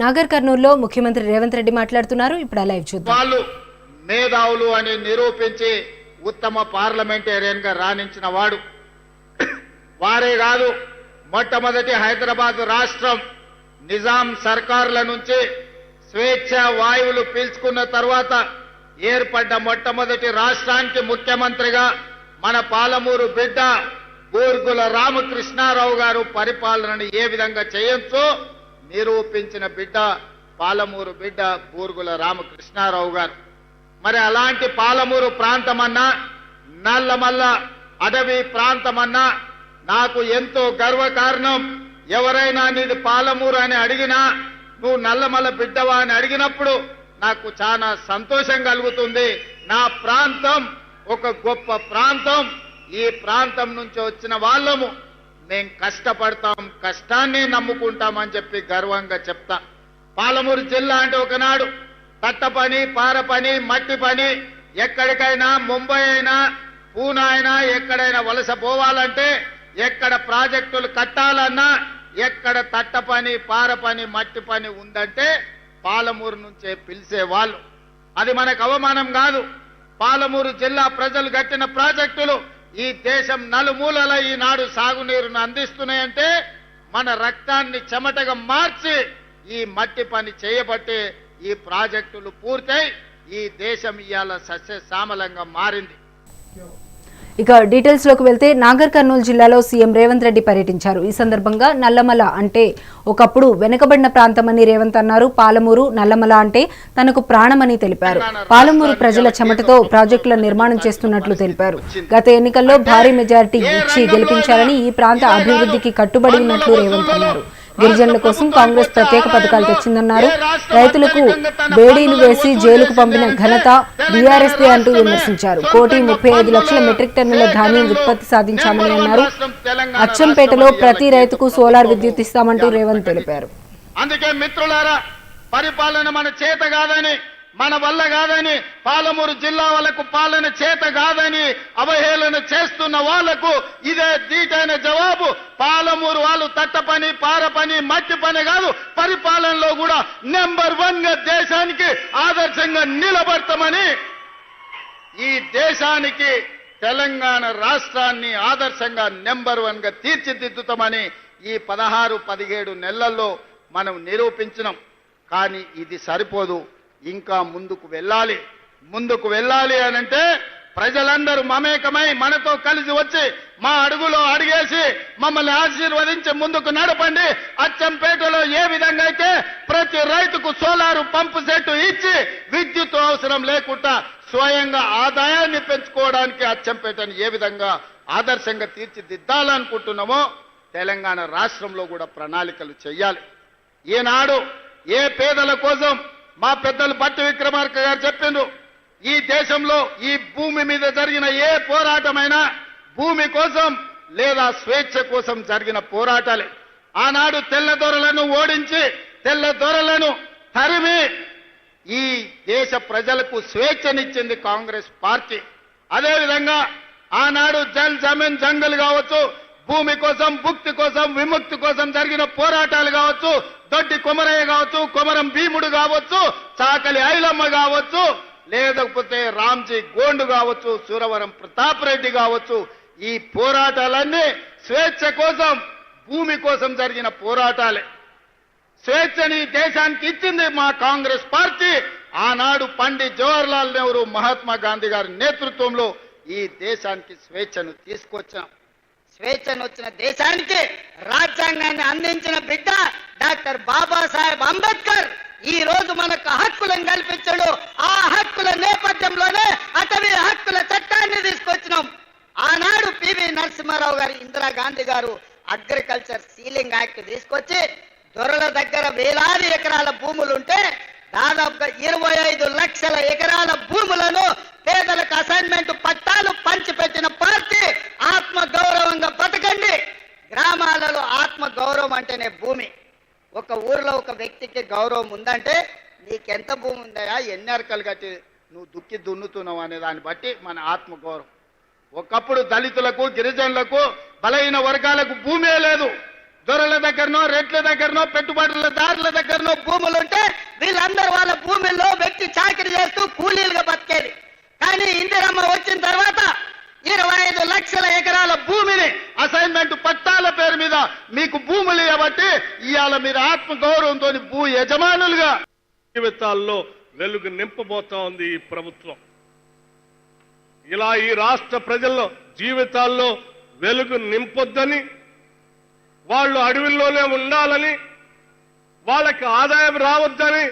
నాగర్ కర్నూలులో ముఖ్యమంత్రి రేవంత్ రెడ్డి మాట్లాడుతున్నారు. ఇప్పుడు లైవ్ చూద్దాం. వాళ్ళు మేధావులు అని నిరూపించి ఉత్తమ పార్లమెంటేరియన్ గా రాణించిన వాడు వారే కాదు. మొట్టమొదటి హైదరాబాద్ రాష్ట్రం నిజాం సర్కార్ల నుంచి స్వేచ్ఛ వాయువులు పీల్చుకున్న తర్వాత ఏర్పడ్డ మొట్టమొదటి రాష్ట్రానికి ముఖ్యమంత్రిగా మన పాలమూరు బిడ్డ బూర్గుల రామకృష్ణారావు గారు పరిపాలనను ఏ విధంగా చేయొచ్చో నిరూపించిన బిడ్డ పాలమూరు బిడ్డ బూర్గుల రామకృష్ణారావు గారు. మరి అలాంటి పాలమూరు ప్రాంతమన్నా నల్లమల్ల అడవి ప్రాంతమన్నా నాకు ఎంతో గర్వకారణం. ఎవరైనా నీది పాలమూరు అని అడిగినా నువ్వు నల్లమల్ల బిడ్డవా అని అడిగినప్పుడు నాకు చాలా సంతోషం కలుగుతుంది. నా ప్రాంతం ఒక గొప్ప ప్రాంతం. ఈ ప్రాంతం నుంచి వచ్చిన వాళ్ళము మేం కష్టపడతాం, కష్టాన్ని నమ్ముకుంటామని చెప్పి గర్వంగా చెప్తా. పాలమూరు జిల్లా అంటే ఒకనాడు తట్ట పని, పార పని, మట్టి పని, ఎక్కడికైనా ముంబై అయినా పూనా అయినా ఎక్కడైనా వలస పోవాలంటే, ఎక్కడ ప్రాజెక్టులు కట్టాలన్నా, ఎక్కడ తట్ట పని, పార పని, మట్టి పని ఉందంటే పాలమూరు నుంచే పిలిచేవాళ్ళు. అది మనకు అవమానం కాదు. పాలమూరు జిల్లా ప్రజలు కట్టిన ప్రాజెక్టులు ఈ దేశం నలుమూలల ఈనాడు సాగునీరును అందిస్తున్నాయంటే మన రక్తాన్ని చెమటగా మార్చి ఈ మట్టి పని చేయబట్టే ఈ ప్రాజెక్టులు పూర్తయి ఈ దేశం ఇవాళ సస్యశ్యామలంగా మారింది. ఇక డీటెయిల్స్ లోకి వెళ్తే నాగర్ కర్నూలు జిల్లాలో సీఎం రేవంత్ రెడ్డి పర్యటించారు. ఈ సందర్భంగా నల్లమల అంటే ఒకప్పుడు వెనుకబడిన ప్రాంతమని రేవంత్ అన్నారు. పాలమూరు నల్లమల అంటే తనకు ప్రాణమని తెలిపారు. పాలమూరు ప్రజల చెమటతో ప్రాజెక్టుల నిర్మాణం చేస్తున్నట్లు తెలిపారు. గత ఎన్నికల్లో భారీ మెజారిటీ ఇచ్చి గెలిపించాలని ఈ ప్రాంత అభివృద్ధికి కట్టుబడి ఉన్నట్లు రేవంత్ అన్నారు. గిరిజనుల కోసం కాంగ్రెస్ ప్రత్యేక పథకాలు తెచ్చిందన్నారు. రైతులకు బేడీలు వేసి జైలుకు పంపిన ఘనత బీఆర్ఎస్ దే అంటూ విమర్శించారు. 1,35,00,000 మెట్రిక్ టన్నుల ధాన్యం ఉత్పత్తి సాధించామని అన్నారు. అచ్చంపేటలో ప్రతి రైతుకు సోలార్ విద్యుత్ ఇస్తామంటూ రేవంత్ తెలిపారు. అందుకే మిత్రులారా, పరిపాలన మన చేత కాదని, మన వల్ల కాదని, పాలమూరు జిల్లా వాళ్లకు పాలన చేత కాదని అవహేళన చేస్తున్న వాళ్లకు ఇదే దీటైన జవాబు. పాలమూరు వాళ్ళు తట్ట పని, పార పని, మట్టి పని కాదు, పరిపాలనలో కూడా నెంబర్ 1 గా దేశానికి ఆదర్శంగా నిలబడతామని, ఈ దేశానికి తెలంగాణ రాష్ట్రాన్ని ఆదర్శంగా నెంబర్ 1 గా తీర్చిదిద్దుతామని ఈ 16-17 నెలల్లో మనం నిరూపించినాం. కానీ ఇది సరిపోదు, ఇంకా ముందుకు వెళ్ళాలి అనంటే ప్రజలందరూ మమేకమై మనతో కలిసి వచ్చి మా అడుగులో అడిగేసి మమ్మల్ని ఆశీర్వదించి ముందుకు నడపండి. అచ్చంపేటలో ఏ విధంగా అయితే ప్రతి రైతుకు సోలారు పంపు సెట్టు ఇచ్చి విద్యుత్ అవసరం లేకుండా స్వయంగా ఆదాయాన్ని పెంచుకోవడానికి అచ్చంపేటను ఏ విధంగా ఆదర్శంగా తీర్చిదిద్దాలనుకుంటున్నామో తెలంగాణ రాష్ట్రంలో కూడా ప్రణాళికలు చేయాలి. ఈనాడు ఏ పేదల కోసం మా పెద్దలు భట్టి విక్రమార్క గారు చెప్పిండ్రు, ఈ దేశంలో ఈ భూమి మీద జరిగిన ఏ పోరాటమైనా భూమి కోసం లేదా స్వేచ్ఛ కోసం జరిగిన పోరాటాలే. ఆనాడు తెల్లదొరలను ఓడించి తెల్లదొరలను తరిమి ఈ దేశ ప్రజలకు స్వేచ్ఛనిచ్చింది కాంగ్రెస్ పార్టీ. అదేవిధంగా ఆనాడు జల్ జమీన్ జంగల్ కావచ్చు, భూమి కోసం, భుక్తి కోసం, విముక్తి కోసం జరిగిన పోరాటాలు కావచ్చు, దొడ్డి కొమరయ్య కావచ్చు, కొమరం భీముడు కావచ్చు, చాకలి ఐలమ్మ కావచ్చు, లేకపోతే రామ్జీ గోండు కావచ్చు, సూరవరం ప్రతాప్ రెడ్డి కావచ్చు, ఈ పోరాటాలన్నీ స్వేచ్ఛ కోసం, భూమి కోసం జరిగిన పోరాటాలే. స్వేచ్ఛని దేశానికి ఇచ్చింది మా కాంగ్రెస్ పార్టీ. ఆనాడు పండిత్ జవహర్లాల్ నెహ్రూ, మహాత్మా గాంధీ గారి నేతృత్వంలో ఈ దేశానికి స్వేచ్ఛను తీసుకొచ్చాం. స్వేచ్ఛను వచ్చిన దేశానికి రాజ్యాంగాన్ని అందించిన బిడ్డ డాక్టర్ బాబాసాహెబ్ అంబేద్కర్ ఈ రోజు మనకు హక్కులను కల్పించాడు. ఆ హక్కుల నేపథ్యంలోనే అటవీ హక్కుల చట్టాన్ని తీసుకొచ్చినాం. ఆనాడు పివి నరసింహారావు గారు, ఇందిరాగాంధీ గారు అగ్రికల్చర్ సీలింగ్ యాక్ట్ తీసుకొచ్చి దొరల దగ్గర వేలాది ఎకరాల భూములుంటే దాదాపుగా 25 లక్షల ఎకరాల భూములను పేదలకు అసైన్మెంట్ పట్టాలు పంచిపెట్టిన పార్టీ. ఆత్మ గౌరవంగా బతకండి. గ్రామాలలో ఆత్మ గౌరవం అంటేనే భూమి. ఒక ఊరిలో ఒక వ్యక్తికి గౌరవం ఉందంటే నీకెంత భూమి ఉందా, ఎన్ని అరకలు కట్టి నువ్వు దుక్కి దున్నుతున్నావు అనే దాన్ని బట్టి మన ఆత్మ గౌరవం. ఒకప్పుడు దళితులకు, గిరిజనులకు, బలహీన వర్గాలకు భూమే లేదు. దొరల దగ్గరనో రెడ్ల దగ్గరనో పెట్టుబడులదారుల దగ్గరనో భూములుంటే వీళ్ళందరూ వాళ్ళ భూముల్లో వ్యక్తి చాకరీ చేస్తూ కూలీలుగా బతికేది. కానీ ఇందిరమ్మ వచ్చిన తర్వాత 25 లక్షల ఎకరాల భూమిని అసైన్మెంట్ పట్టాల పేరు మీద మీకు భూములు ఇవ్వబట్టి ఇవాళ మీరు ఆత్మ గౌరవంతో భూ యజమానులుగా జీవితాల్లో వెలుగు నింపబోతా ఉంది ఈ ప్రభుత్వం. ఇలా ఈ రాష్ట్ర ప్రజల్లో జీవితాల్లో వెలుగు నింపొద్దని, వాళ్ళు అడవుల్లోనే ఉండాలని, వాళ్ళకి ఆదాయం రావద్దని,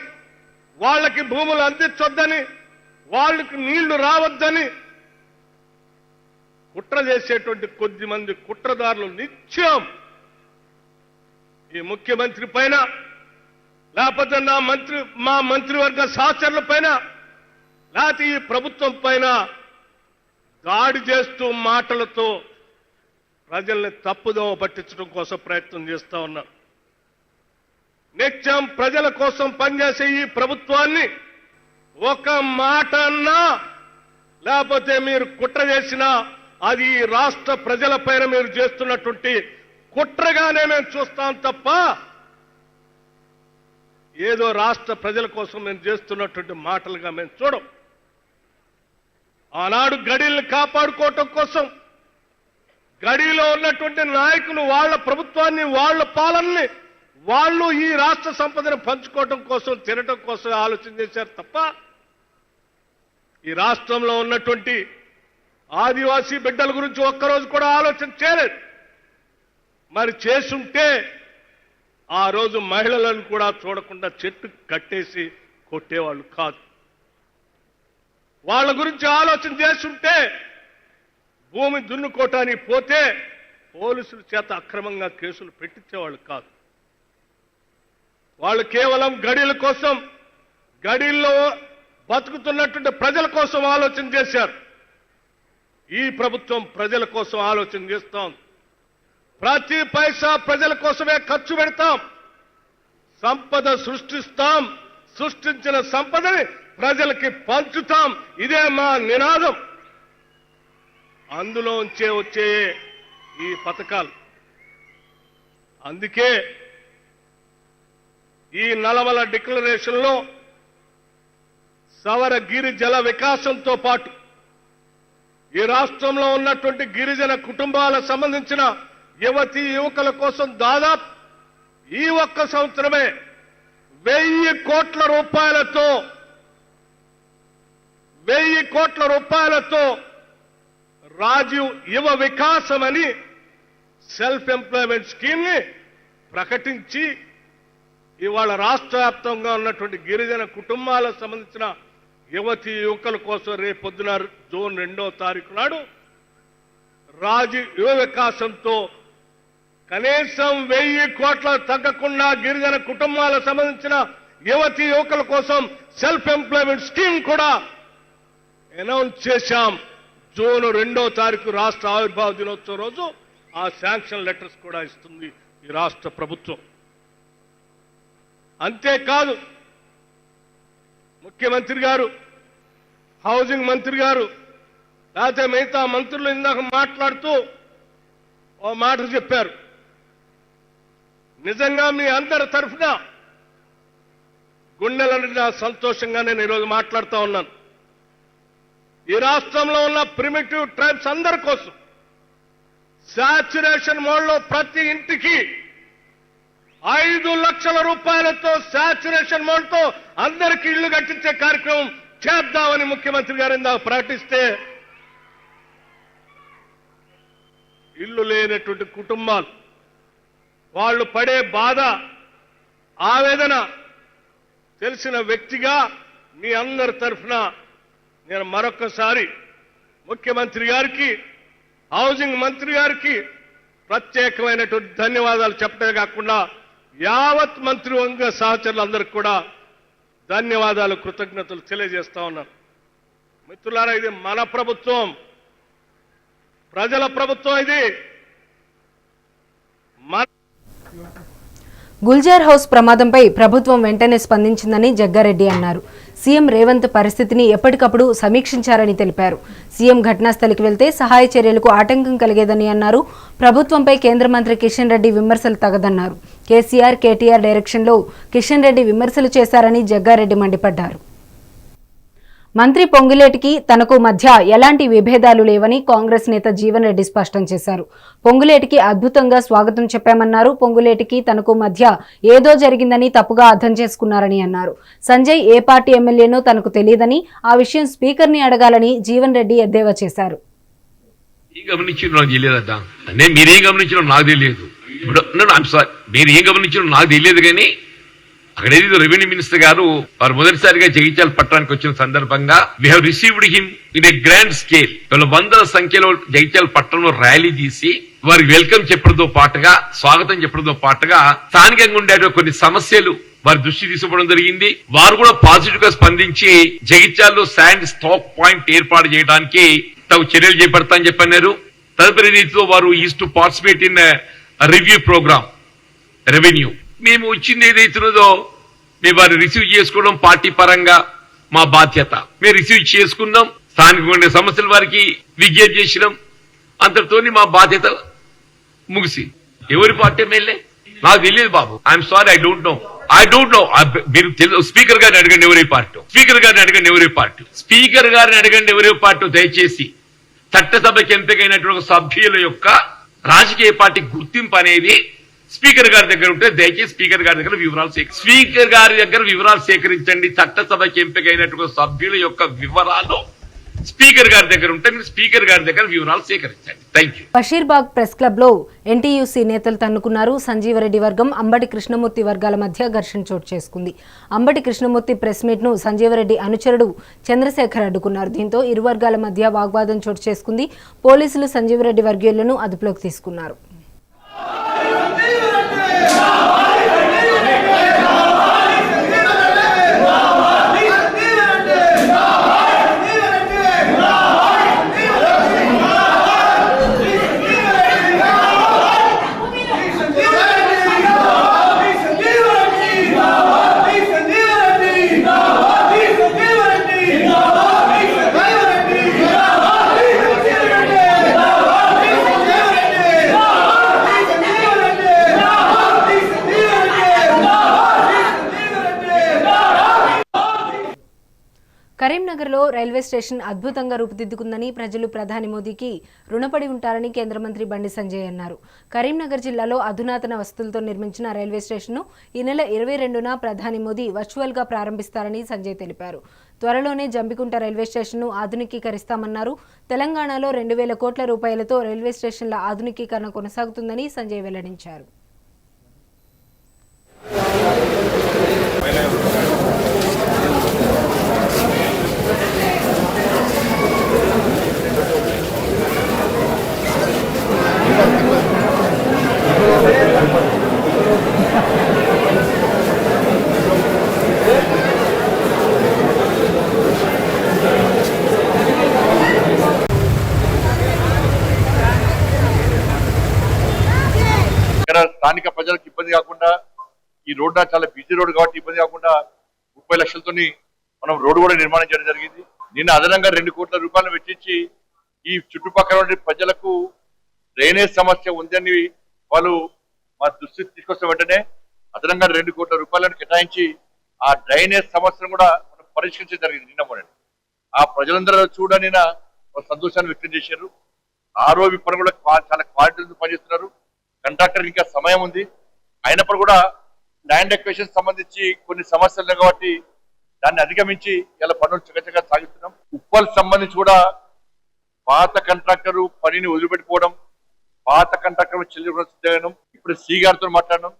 వాళ్ళకి భూములు అందించొద్దని, వాళ్ళకి నీళ్లు రావద్దని కుట్ర చేసేటువంటి కొద్ది మంది కుట్రదారులు నిత్యం ఈ ముఖ్యమంత్రి పైన, లేకపోతే మా మంత్రివర్గ సహచరుల పైన, లేకపోతే ఈ ప్రభుత్వం పైన దాడి చేస్తూ మాటలతో ప్రజల్ని తప్పుదోవ పట్టించడం కోసం ప్రయత్నం చేస్తా ఉన్నారు. నిత్యం ప్రజల కోసం పనిచేసే ఈ ప్రభుత్వాన్ని ఒక మాట అన్నా, లేకపోతే మీరు కుట్ర చేసినా అది ఈ రాష్ట్ర ప్రజల పైన మీరు చేస్తున్నటువంటి కుట్రగానే మేము చూస్తాం తప్ప ఏదో రాష్ట్ర ప్రజల కోసం మేము చేస్తున్నటువంటి మాటలుగా మేము చూడం. ఆనాడు గడిల్ని కాపాడుకోవటం కోసం గడిలో ఉన్నటువంటి నాయకులు వాళ్ళ ప్రభుత్వాన్ని, వాళ్ళ పాలనని వాళ్ళు ఈ రాష్ట్ర సంపదను పంచుకోవటం కోసం, తినటం కోసం ఆలోచన చేశారు తప్ప ఈ రాష్ట్రంలో ఉన్నటువంటి ఆదివాసీ బిడ్డల గురించి ఒక్కరోజు కూడా ఆలోచన చేయలేదు. మరి చేసుంటే ఆ రోజు మహిళలను కూడా చూడకుండా చెట్టు కట్టేసి కొట్టేవాళ్ళు కాదు. వాళ్ళ గురించి ఆలోచన చేస్తుంటే భూమి దున్నుకోవటానికి పోతే పోలీసుల చేత అక్రమంగా కేసులు పెట్టించేవాళ్ళు కాదు. వాళ్ళు కేవలం గడిల కోసం, గడిల్లో బతుకుతున్నటువంటి ప్రజల కోసం ఆలోచన చేశారు. ఈ ప్రభుత్వం ప్రజల కోసం ఆలోచన చేస్తాం. ప్రతి పైసా ప్రజల కోసమే ఖర్చు పెడతాం. సంపద సృష్టిస్తాం, సృష్టించిన సంపదని ప్రజలకి పంచుతాం. ఇదే మా నినాదం. అందులోంచే వచ్చే ఈ పథకాలు. అందుకే ఈ నల్లమల డిక్లరేషన్ లో సవర గిరిజల వికాసంతో పాటు ఈ రాష్ట్రంలో ఉన్నటువంటి గిరిజన కుటుంబాలకు సంబంధించిన యువతీ యువకుల కోసం దాదాపు ఈ ఒక్క సంవత్సరమే 1000 కోట్ల రూపాయలతో రాజీవ్ యువ వికాసం అని సెల్ఫ్ ఎంప్లాయ్మెంట్ స్కీమ్ ని ప్రకటించి ఇవాళ రాష్ట్ర వ్యాప్తంగా ఉన్నటువంటి గిరిజన కుటుంబాలకు సంబంధించిన యువతీ యువకుల కోసం రేపొద్దున జూన్ 2వ తారీఖు నాడు రాజీవ్ యువ వికాసంతో కనీసం 1000 కోట్ల తగ్గకుండా గిరిజన కుటుంబాలకు సంబంధించిన యువతీ యువకుల కోసం సెల్ఫ్ ఎంప్లాయ్మెంట్ స్కీమ్ కూడా అనౌన్స్ చేశాం. జూన్ 2వ తారీఖు రాష్ట్ర ఆవిర్భావ దినోత్సవం రోజు ఆ శాంక్షన్ లెటర్స్ కూడా ఇస్తుంది ఈ రాష్ట్ర ప్రభుత్వం. అంతేకాదు ముఖ్యమంత్రి గారు, హౌసింగ్ మంత్రి గారు, లేకపోతే మిగతా మంత్రులు ఇందాక మాట్లాడుతూ ఓ మాట చెప్పారు. నిజంగా మీ అందరి తరఫున గుండెల నిండా సంతోషంగా నేను ఈరోజు మాట్లాడుతూ ఉన్నాను. ఈ రాష్ట్రంలో ఉన్న ప్రిమిటివ్ ట్రైబ్స్ అందరి కోసం శాచ్యురేషన్ మోడ్లో ప్రతి ఇంటికి 5 లక్షల రూపాయలతో శాచ్యురేషన్ మోడ్తో అందరికీ ఇళ్లు కట్టించే కార్యక్రమం చేద్దామని ముఖ్యమంత్రి గారు ఇందాక ప్రకటిస్తే ఇల్లు లేనటువంటి కుటుంబాలు వాళ్ళు పడే బాధ, ఆవేదన తెలిసిన వ్యక్తిగా మీ అందరి తరఫున నేను మరొకసారి ముఖ్యమంత్రి గారికి, హౌసింగ్ మంత్రి గారికి ప్రత్యేకమైనటువంటి ధన్యవాదాలు చెప్పడమే కాకుండా యావత్ మంత్రివర్గ సహచరులందరికీ కూడా ధన్యవాదాలు, కృతజ్ఞతలు తెలియజేస్తా ఉన్నాను. మిత్రులారా, ఇది మన ప్రభుత్వం, ప్రజల ప్రభుత్వం. ఇది మన గుల్జార్ హౌస్ ప్రమాదంపై ప్రభుత్వం వెంటనే స్పందించిందని జగ్గారెడ్డి అన్నారు. సీఎం రేవంత్ పరిస్థితిని ఎప్పటికప్పుడు సమీక్షించారని తెలిపారు. సీఎం ఘటనాస్థలికి వెళ్తే సహాయ చర్యలకు ఆటంకం కలిగేదని అన్నారు. ప్రభుత్వంపై కేంద్ర మంత్రి కిషన్ రెడ్డి విమర్శలు తగదన్నారు. కేసీఆర్, కేటీఆర్ డైరెక్షన్లో కిషన్ రెడ్డి విమర్శలు చేశారని జగ్గారెడ్డి మండిపడ్డారు. మంత్రి పొంగులేటికి తనకు మధ్య ఎలాంటి విభేదాలు లేవని కాంగ్రెస్ నేత జీవన్ రెడ్డి స్పష్టం చేశారు. పొంగులేటికి అద్భుతంగా స్వాగతం చెప్పామన్నారు. పొంగులేటికి తనకు మధ్య ఏదో జరిగిందని తప్పుగా అర్థం చేసుకున్నారని అన్నారు. సంజయ్ ఏ పార్టీ ఎమ్మెల్యేనో తనకు తెలియదని, ఆ విషయం స్పీకర్ని అడగాలని జీవన్ రెడ్డి ఎద్దేవా చేశారు. అక్కడ ఏదో రెవెన్యూ మినిస్టర్ గారు వారు మొదటిసారిగా జగిత్యాల పట్టణానికి వచ్చిన సందర్భంగా we have received him in a grand scale. వీళ్ళ వందల సంఖ్యలో జగిత్యాల పట్టణంలో ర్యాలీ తీసి వారికి వెల్కమ్ చెప్పడంతో పాటుగా, స్వాగతం చెప్పడంతో పాటుగా స్థానికంగా ఉండే కొన్ని సమస్యలు వారి దృష్టి తీసుకోవడం జరిగింది. వారు కూడా పాజిటివ్ గా స్పందించి జగిత్యాలలో శాండ్ స్టాక్ పాయింట్ ఏర్పాటు చేయడానికి తగు చర్యలు చేపడతామని చెప్పన్నారు. తదుపరి రీతిలో వారు is to participate in review programme revenue. మేము వచ్చింది ఏదైతున్నదో మేము వారిని రిసీవ్ చేసుకోవడం పార్టీ పరంగా మా బాధ్యత. మేము రిసీవ్ చేసుకున్నాం, స్థానికంగా ఉండే సమస్యలు వారికి విజ్ఞప్తి చేసినాం. అంతటితోని మా బాధ్యత ముగిసి. ఎవరి పార్టీ ఎమ్మెల్యే నాకు తెలియదు బాబు. I'm sorry, I don't know. మీరు స్పీకర్ గారిని అడగండి ఎవరి పార్టీ. స్పీకర్ గారిని అడగండి ఎవరి పార్టీ. స్పీకర్ గారిని అడగండి ఎవరి పార్టీ. దయచేసి చట్టసభకి ఎంపికైనటువంటి సభ్యుల యొక్క రాజకీయ పార్టీ గుర్తింపు అనేది స్పీకర్ గారి దగ్గర ఉంటే దయచేసి స్పీకర్ గారి దగ్గర వివరాలు సేకరించండి. చట్టసభకి ఎంపికైనటువంటి సభ్యుల యొక్క వివరాలు స్పీకర్ గారి దగ్గర ఉంటే మీరు స్పీకర్ గారి దగ్గర వివరాలు సేకరించండి. Thank you. Basheerbagh press club లో ఎన్టీయూసీ నేతలు తన్నుకున్నారు. సంజీవరెడ్డి వర్గం, అంబటి కృష్ణమూర్తి వర్గాల మధ్య ఘర్షణ చోటు చేసుకుంది. అంబటి కృష్ణమూర్తి ప్రెస్ మీట్ ను సంజీవరెడ్డి అనుచరుడు చంద్రశేఖర్ అడ్డుకున్నారు. దీంతో ఇరు వర్గాల మధ్య వాగ్వాదం చోటు చేసుకుంది. పోలీసులు సంజీవరెడ్డి వర్గీయులను అదుపులోకి తీసుకున్నారు. కరీంనగర్లో రైల్వే స్టేషన్ అద్భుతంగా రూపుదిద్దుకుందని, ప్రజలు ప్రధాని మోదీకి రుణపడి ఉంటారని కేంద్ర మంత్రి బండి సంజయ్ అన్నారు. కరీంనగర్ జిల్లాలో అధునాతన వసతులతో నిర్మించిన రైల్వే స్టేషన్ను ఈ నెల 22న ప్రధాని మోదీ వర్చువల్గా ప్రారంభిస్తారని సంజయ్ తెలిపారు. త్వరలోనే జంబికుంట రైల్వే స్టేషన్ను ఆధునికీకరిస్తామన్నారు. తెలంగాణలో 2000 కోట్ల రూపాయలతో రైల్వే స్టేషన్ల ఆధునికీకరణ కొనసాగుతుందని సంజయ్ వెల్లడించారు. స్థానిక ప్రజలకు ఇబ్బంది కాకుండా, ఈ రోడ్ చాలా బిజీ రోడ్ కాబట్టి ఇబ్బంది కాకుండా 30 లక్షలతో మనం రోడ్డు కూడా నిర్మాణం చేయడం జరిగింది. నిన్న అదనంగా 2 కోట్ల రూపాయలు వెచ్చించి ఈ చుట్టుపక్కల ఉండే ప్రజలకు డ్రైనేజ్ సమస్య ఉందని వాళ్ళు మా దృష్టికి తీసుకొచ్చిన వెంటనే అదనంగా 2 కోట్ల రూపాయలను కేటాయించి ఆ డ్రైనేజ్ సమస్యను కూడా మనం పరిష్కరించడం జరిగింది. నిన్న మొన్న ఆ ప్రజలందరూ చూడని సంతోషాన్ని వ్యక్తం చేశారు. ఆర్ఓబి పని కూడా చాలా క్వాలిటీతో పనిచేస్తున్నారు. కాంట్రాక్టర్ ఇంకా సమయం ఉంది, అయినప్పుడు కూడా ల్యాండ్ ఎక్వేషన్ సంబంధించి కొన్ని సమస్యలు ఉన్నాయి కాబట్టి దాన్ని అధిగమించి ఇలా పనులు చకచకా సాగిస్తున్నాం. ఉప్పల్ సంబంధించి కూడా పాత కాంట్రాక్టర్ పనిని వదిలిపెట్టుకోవడం, పాత కాంట్రాక్టర్ చెల్లించడం. ఇప్పుడు సి గారితో మాట్లాడడం,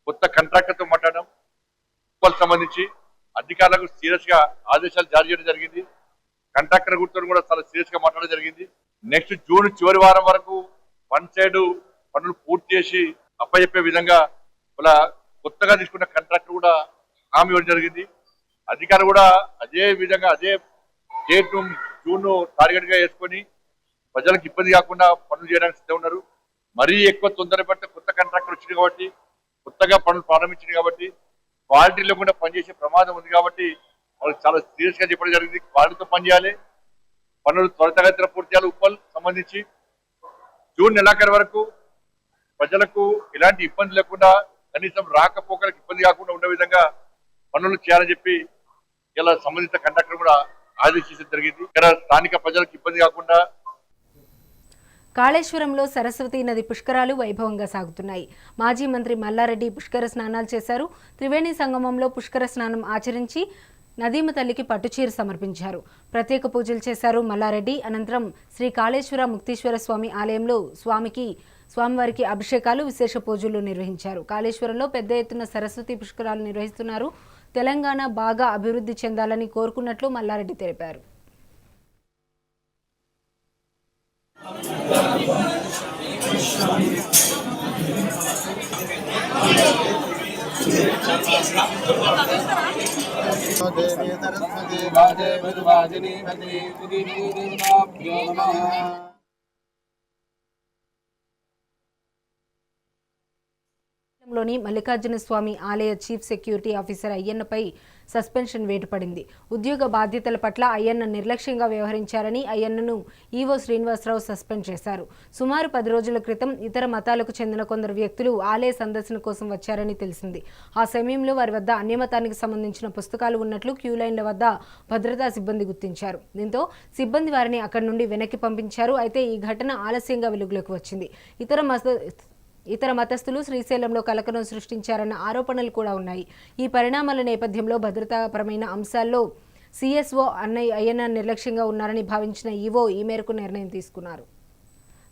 కొత్త కాంట్రాక్టర్తో మాట్లాడడం. ఉప్పల్ సంబంధించి అధికారులకు సీరియస్ గా ఆదేశాలు జారీ చేయడం జరిగింది. కాంట్రాక్టర్ గుర్తులు కూడా చాలా సీరియస్ గా మాట్లాడడం జరిగింది. నెక్స్ట్ జూన్ చివరి వారం వరకు వన్ సైడ్ పనులు పూర్తి చేసి అప్పచెప్పే విధంగా ఇలా కొత్తగా తీసుకున్న కాంట్రాక్టర్ కూడా హామీ ఇవ్వడం జరిగింది. అధికారులు కూడా అదే విధంగా అదే డేట్ జూన్ టార్గెట్ గా వేసుకొని ప్రజలకు ఇబ్బంది కాకుండా పనులు చేయడానికి సిద్ధం ఉన్నారు. మరీ ఎక్కువ తొందరపడితే కొత్త కాంట్రాక్టర్ వచ్చింది కాబట్టి, కొత్తగా పనులు ప్రారంభించింది కాబట్టి క్వాలిటీ లేకుండా పనిచేసే ప్రమాదం ఉంది కాబట్టి వాళ్ళకి చాలా సీరియస్ గా చెప్పడం జరిగింది. వాటితో పనిచేయాలి, పనులు త్వరితగతిన పూర్తి చేయాలి. ఉప్పల్ సంబంధించి జూన్ నెలాఖరు వరకు ప్రజలకు ఎలాంటి ఇబ్బంది లేకుండా, కనీసం రాకపోకలకు ఇబ్బంది కాకుండా ఉండే విధంగా పనులు చేయాలని చెప్పి ఇలా సంబంధిత కండక్టర్ కూడా ఆదేశించడం జరిగింది. ఇక్కడ స్థానిక ప్రజలకు ఇబ్బంది కాకుండా. కాళేశ్వరంలో సరస్వతీ నది పుష్కరాలు వైభవంగా సాగుతున్నాయి. మాజీ మంత్రి మల్లారెడ్డి పుష్కర స్నానాలు చేశారు. త్రివేణి సంగమంలో పుష్కర స్నానం ఆచరించి నదీమ తల్లికి పట్టుచీర సమర్పించారు. ప్రత్యేక పూజలు చేశారు మల్లారెడ్డి. అనంతరం శ్రీ కాళేశ్వర ముక్తీశ్వర స్వామి ఆలయంలో స్వామివారికి అభిషేకాలు, విశేష పూజలు నిర్వహించారు. కాళేశ్వరంలో పెద్ద ఎత్తున సరస్వతి పుష్కరాలు నిర్వహిస్తున్నారు. తెలంగాణ బాగా అభివృద్ధి చెందాలని కోరుకున్నట్లు మల్లారెడ్డి తెలిపారు. లోని మల్లికార్జున స్వామి ఆలయ చీఫ్ సెక్యూరిటీ ఆఫీసర్ అయ్యన్నపై సస్పెన్షన్ వేటు పడింది. ఉద్యోగ బాధ్యతల పట్ల అయ్యన్న నిర్లక్ష్యంగా వ్యవహరించారని అయ్యన్నను ఈవో శ్రీనివాసరావు సస్పెండ్ చేశారు. సుమారు 10 రోజుల క్రితం ఇతర మతాలకు చెందిన కొందరు వ్యక్తులు ఆలయ సందర్శన కోసం వచ్చారని తెలిసింది. ఆ సమయంలో వారి వద్ద అన్యమతానికి సంబంధించిన పుస్తకాలు ఉన్నట్లు క్యూలైన్ల వద్ద భద్రతా సిబ్బంది గుర్తించారు. దీంతో సిబ్బంది వారిని అక్కడి నుండి వెనక్కి పంపించారు. అయితే ఈ ఘటన ఆలస్యంగా వెలుగులోకి వచ్చింది. ఇతర మతస్థులు శ్రీశైలంలో కలకలం సృష్టించారన్న ఆరోపణలు కూడా ఉన్నాయి. ఈ పరిణామాల నేపథ్యంలో భద్రతాపరమైన అంశాల్లో సిఎస్ఓ అయ్యన్న నిర్లక్ష్యంగా ఉన్నారని భావించిన ఈవో ఈ మేరకు నిర్ణయం తీసుకున్నారు.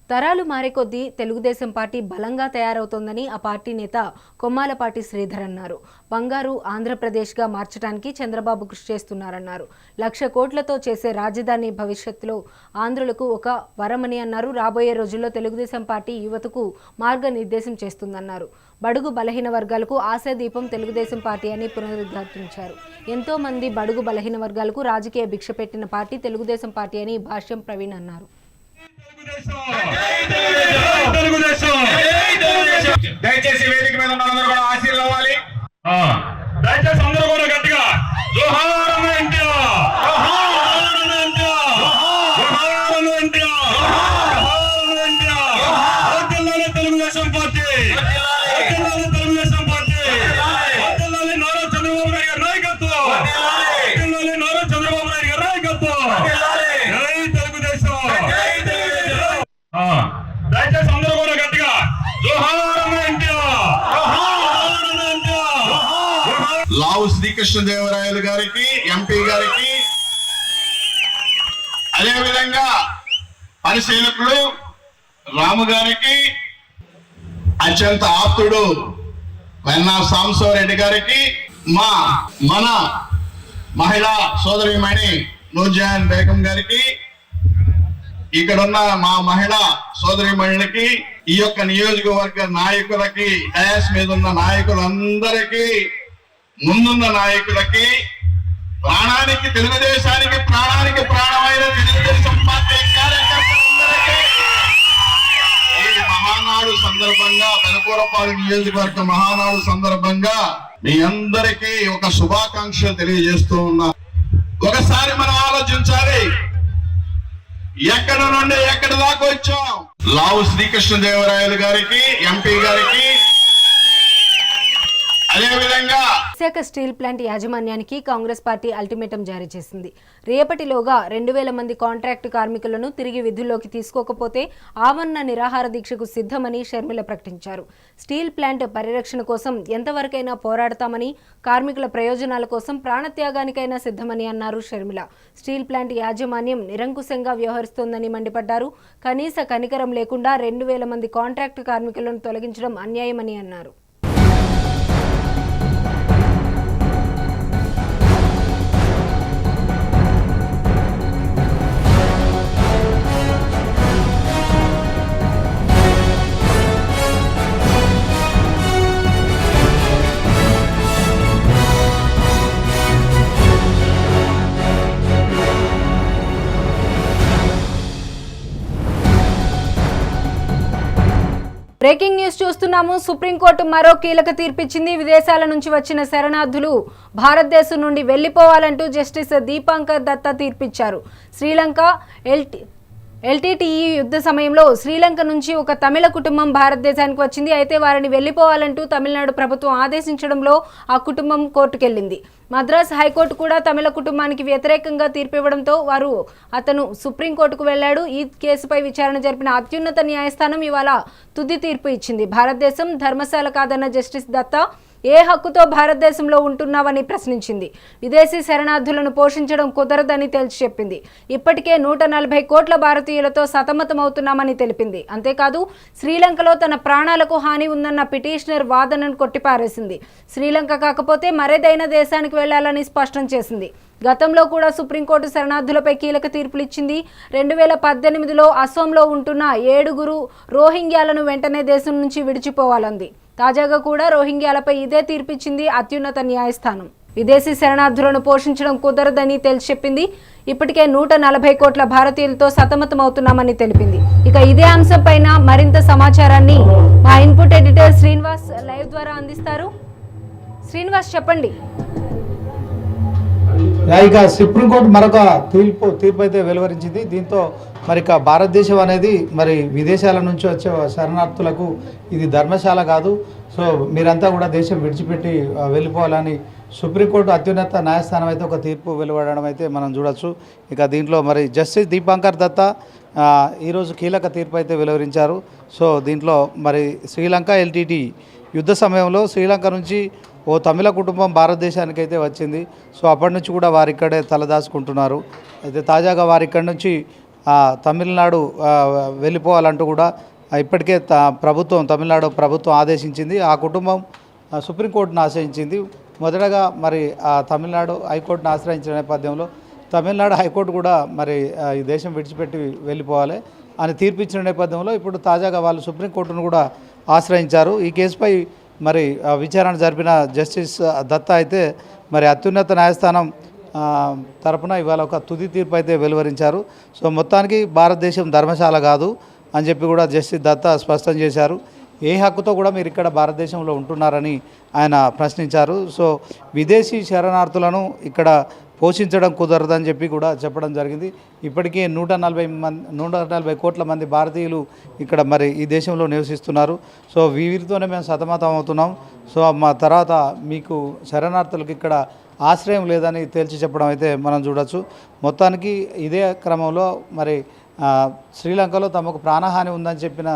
తరాలు మారే కొద్దీ తెలుగుదేశం పార్టీ బలంగా తయారవుతోందని ఆ పార్టీ నేత కొమ్మాలపాటి శ్రీధర్ అన్నారు. బంగారు ఆంధ్రప్రదేశ్గా మార్చడానికి చంద్రబాబు కృషి చేస్తున్నారన్నారు. 1,00,000 కోట్లతో చేసే రాజధాని భవిష్యత్తులో ఆంధ్రులకు ఒక వరమని అన్నారు. రాబోయే రోజుల్లో తెలుగుదేశం పార్టీ యువతకు మార్గనిర్దేశం చేస్తుందన్నారు. బడుగు బలహీన వర్గాలకు ఆశాదీపం తెలుగుదేశం పార్టీ అని పునరుద్ఘాటించారు. ఎంతో మంది బడుగు బలహీన వర్గాలకు రాజకీయ భిక్ష పెట్టిన పార్టీ తెలుగుదేశం పార్టీ అని భాష్యం ప్రవీణ్ అన్నారు. దయచేసి వేదిక మీద ఉన్న అందరూ కూడా ఆశీర్వాదాలు అవ్వాలి. దయచేసి అందరూ కూడా గట్టిగా జోహార్ ఎన్టీఆర్, జోహార్ ఎన్టీఆర్, జోహార్ ఎన్టీఆర్, జోహార్ ఎన్టీఆర్. వర్ధిల్లాలి తెలుగుదేశం పార్టీ, వర్ధిల్లాలి తెలుగుదేశం పార్టీ, వర్ధిల్లాలి నారా చంద్రబాబు నాయుడు గారి నాయకత్వం, వర్ధిల్లాలి నారా చంద్రబాబు నాయుడు గారి నాయకత్వం. జై తెలుగుదేశం. దయచేసి అందరూ కూడా గట్టిగా జోహార్ ఎన్టీఆర్, జోహార్ ఎన్టీఆర్. లావు శ్రీకృష్ణదేవరాయలు గారికి, ఎంపీ గారికి, అదేవిధంగా పరిశీలకులు రాము గారికి, అత్యంత ఆప్తుడు వెన్నా సాంబశివరెడ్డి గారికి, మన మహిళా సోదరిమణి నూర్జహాన్ బేగం గారికి, ఇక్కడున్న మా మహిళా సోదరిమణులకి, ఈ యొక్క నియోజకవర్గ నాయకులకి, డయాస్ మీద ఉన్న నాయకులందరికీ, ముందున్న నాయకులకి, ప్రాణానికి తెలుగుదేశానికి ప్రాణానికి ప్రాణమైన తెలుగుదేశం పార్టీ కార్యకర్తలందరికీ ఈ మహానాడు సందర్భంగా, పెదకూరపాడు నియోజకవర్గ మహానాడు సందర్భంగా మీ అందరికీ ఒక శుభాకాంక్షలు తెలియజేస్తూ ఉన్నా. ఒకసారి మనం ఆలోచించాలి, ఎక్కడ నుండి ఎక్కడి దాకా వచ్చాం. లావు శ్రీకృష్ణదేవరాయలు గారికి, ఎంపీ గారికి, అదేవిధంగా విశాఖ స్టీల్ ప్లాంట్ యాజమాన్యానికి కాంగ్రెస్ పార్టీ అల్టిమేటం జారీ చేసింది. రేపటిలోగా 2,000 మంది కాంట్రాక్టు కార్మికులను తిరిగి విధుల్లోకి తీసుకోకపోతే ఆమరణ నిరాహార దీక్షకు సిద్ధమని షర్మిల ప్రకటించారు. స్టీల్ ప్లాంట్ పరిరక్షణ కోసం ఎంతవరకైనా పోరాడతామని, కార్మికుల ప్రయోజనాల కోసం ప్రాణత్యాగానికైనా సిద్ధమని అన్నారు షర్మిల. స్టీల్ ప్లాంట్ యాజమాన్యం నిరంకుశంగా వ్యవహరిస్తోందని మండిపడ్డారు. కనీస కనికరం లేకుండా 2,000 మంది కాంట్రాక్టు కార్మికులను తొలగించడం అన్యాయమని అన్నారు. బ్రేకింగ్ న్యూస్ చూస్తున్నాము. సుప్రీంకోర్టు మరో కీలక తీర్పిచ్చింది. విదేశాల నుంచి వచ్చిన శరణార్థులు భారతదేశం నుండి వెళ్లిపోవాలంటూ జస్టిస్ దీపాంకర్ దత్తా తీర్పిచ్చారు. శ్రీలంక ఎల్టీటీఈ యుద్ధ సమయంలో శ్రీలంక నుంచి ఒక తమిళ కుటుంబం భారతదేశానికి వచ్చింది. అయితే వారిని వెళ్లిపోవాలంటూ తమిళనాడు ప్రభుత్వం ఆదేశించడంలో ఆ కుటుంబం కోర్టుకెళ్లింది. మద్రాస్ హైకోర్టు కూడా తమిళ కుటుంబానికి వ్యతిరేకంగా తీర్పు ఇవ్వడంతో అతను సుప్రీంకోర్టుకు వెళ్లాడు. ఈ కేసుపై విచారణ జరిపిన అత్యున్నత న్యాయస్థానం ఇవాళ తుది తీర్పు ఇచ్చింది. భారతదేశం ధర్మశాల కాదన్న జస్టిస్ దత్తా ఏ హక్కుతో భారతదేశంలో ఉంటున్నావని ప్రశ్నించింది. విదేశీ శరణార్థులను పోషించడం కుదరదని తేల్చి చెప్పింది. ఇప్పటికే 140 కోట్ల భారతీయులతో సతమతమవుతున్నామని తెలిపింది. అంతేకాదు శ్రీలంకలో తన ప్రాణాలకు హాని ఉందన్న పిటిషనర్ వాదనను కొట్టిపారేసింది. శ్రీలంక కాకపోతే మరేదైనా దేశానికి వెళ్లాలని స్పష్టం చేసింది. గతంలో కూడా సుప్రీంకోర్టు శరణార్థులపై కీలక తీర్పులు ఇచ్చింది. 2018లో అసోంలో ఉంటున్న 7 రోహింగ్యాలను వెంటనే దేశం నుంచి విడిచిపోవాలంది. తాజాగా కూడా రోహింగ్యాలపై ఇదే తీర్పిచ్చింది అత్యున్నత న్యాయస్థానం. విదేశీ శరణార్థులను పోషించడం కుదరదని తేల్చి చెప్పింది. ఇప్పటికే 140 కోట్ల భారతీయులతో సతమతమవుతున్నామని తెలిపింది. ఇక ఇదే అంశంపైన మరింత సమాచారాన్ని మా ఇన్పుట్ ఎడిటర్ శ్రీనివాస్ లైవ్ ద్వారా అందిస్తారు. శ్రీనివాస్, చెప్పండి. ఇక సుప్రీంకోర్టు మరొక తీర్పు అయితే వెలువరించింది. దీంతో మరి ఇక భారతదేశం అనేది మరి విదేశాల నుంచి వచ్చే శరణార్థులకు ఇది ధర్మశాల కాదు, సో మీరంతా కూడా దేశం విడిచిపెట్టి వెళ్ళిపోవాలని సుప్రీంకోర్టు అత్యున్నత న్యాయస్థానం అయితే ఒక తీర్పు వెలువడడం అయితే మనం చూడొచ్చు. ఇక దీంట్లో మరి జస్టిస్ దీపాంకర్ దత్తా ఈరోజు కీలక తీర్పు అయితే వెలువరించారు. సో దీంట్లో మరి శ్రీలంక ఎల్టీటీ యుద్ధ సమయంలో శ్రీలంక నుంచి ఓ తమిళ కుటుంబం భారతదేశానికి అయితే వచ్చింది. సో అప్పటి నుంచి కూడా వారు ఇక్కడే తలదాచుకుంటున్నారు. అయితే తాజాగా వారి ఇక్కడి నుంచి తమిళనాడు వెళ్ళిపోవాలంటూ కూడా ఇప్పటికే తమిళనాడు ప్రభుత్వం ఆదేశించింది. ఆ కుటుంబం సుప్రీంకోర్టును ఆశ్రయించింది. మొదటగా మరి తమిళనాడు హైకోర్టును ఆశ్రయించిన నేపథ్యంలో తమిళనాడు హైకోర్టు కూడా మరి ఈ దేశం విడిచిపెట్టి వెళ్ళిపోవాలి అని తీర్పిచ్చిన నేపథ్యంలో ఇప్పుడు తాజాగా వాళ్ళు సుప్రీంకోర్టును కూడా ఆశ్రయించారు. ఈ కేసుపై మరి విచారణ జరిపిన జస్టిస్ దత్తా అయితే మరి అత్యున్నత న్యాయస్థానం తరపున ఇవాళ ఒక తుది తీర్పు అయితే వెలువరించారు. సో మొత్తానికి భారతదేశం ధర్మశాల కాదు అని చెప్పి కూడా జస్టిస్ దత్తా స్పష్టం చేశారు. ఏ హక్కుతో కూడా మీరు ఇక్కడ భారతదేశంలో ఉంటున్నారని ఆయన ప్రశ్నించారు. సో విదేశీ శరణార్థులను ఇక్కడ పోషించడం కుదరదని చెప్పి కూడా చెప్పడం జరిగింది. ఇప్పటికే 140 కోట్ల మంది భారతీయులు ఇక్కడ మరి ఈ దేశంలో నివసిస్తున్నారు. సో వీరితోనే మేము సతమతం అవుతున్నాం. సో మా తర్వాత మీకు శరణార్థులకు ఇక్కడ ఆశ్రయం లేదని తేల్చి చెప్పడం అయితే మనం చూడొచ్చు. మొత్తానికి ఇదే క్రమంలో మరి శ్రీలంకలో తమకు ప్రాణహాని ఉందని చెప్పిన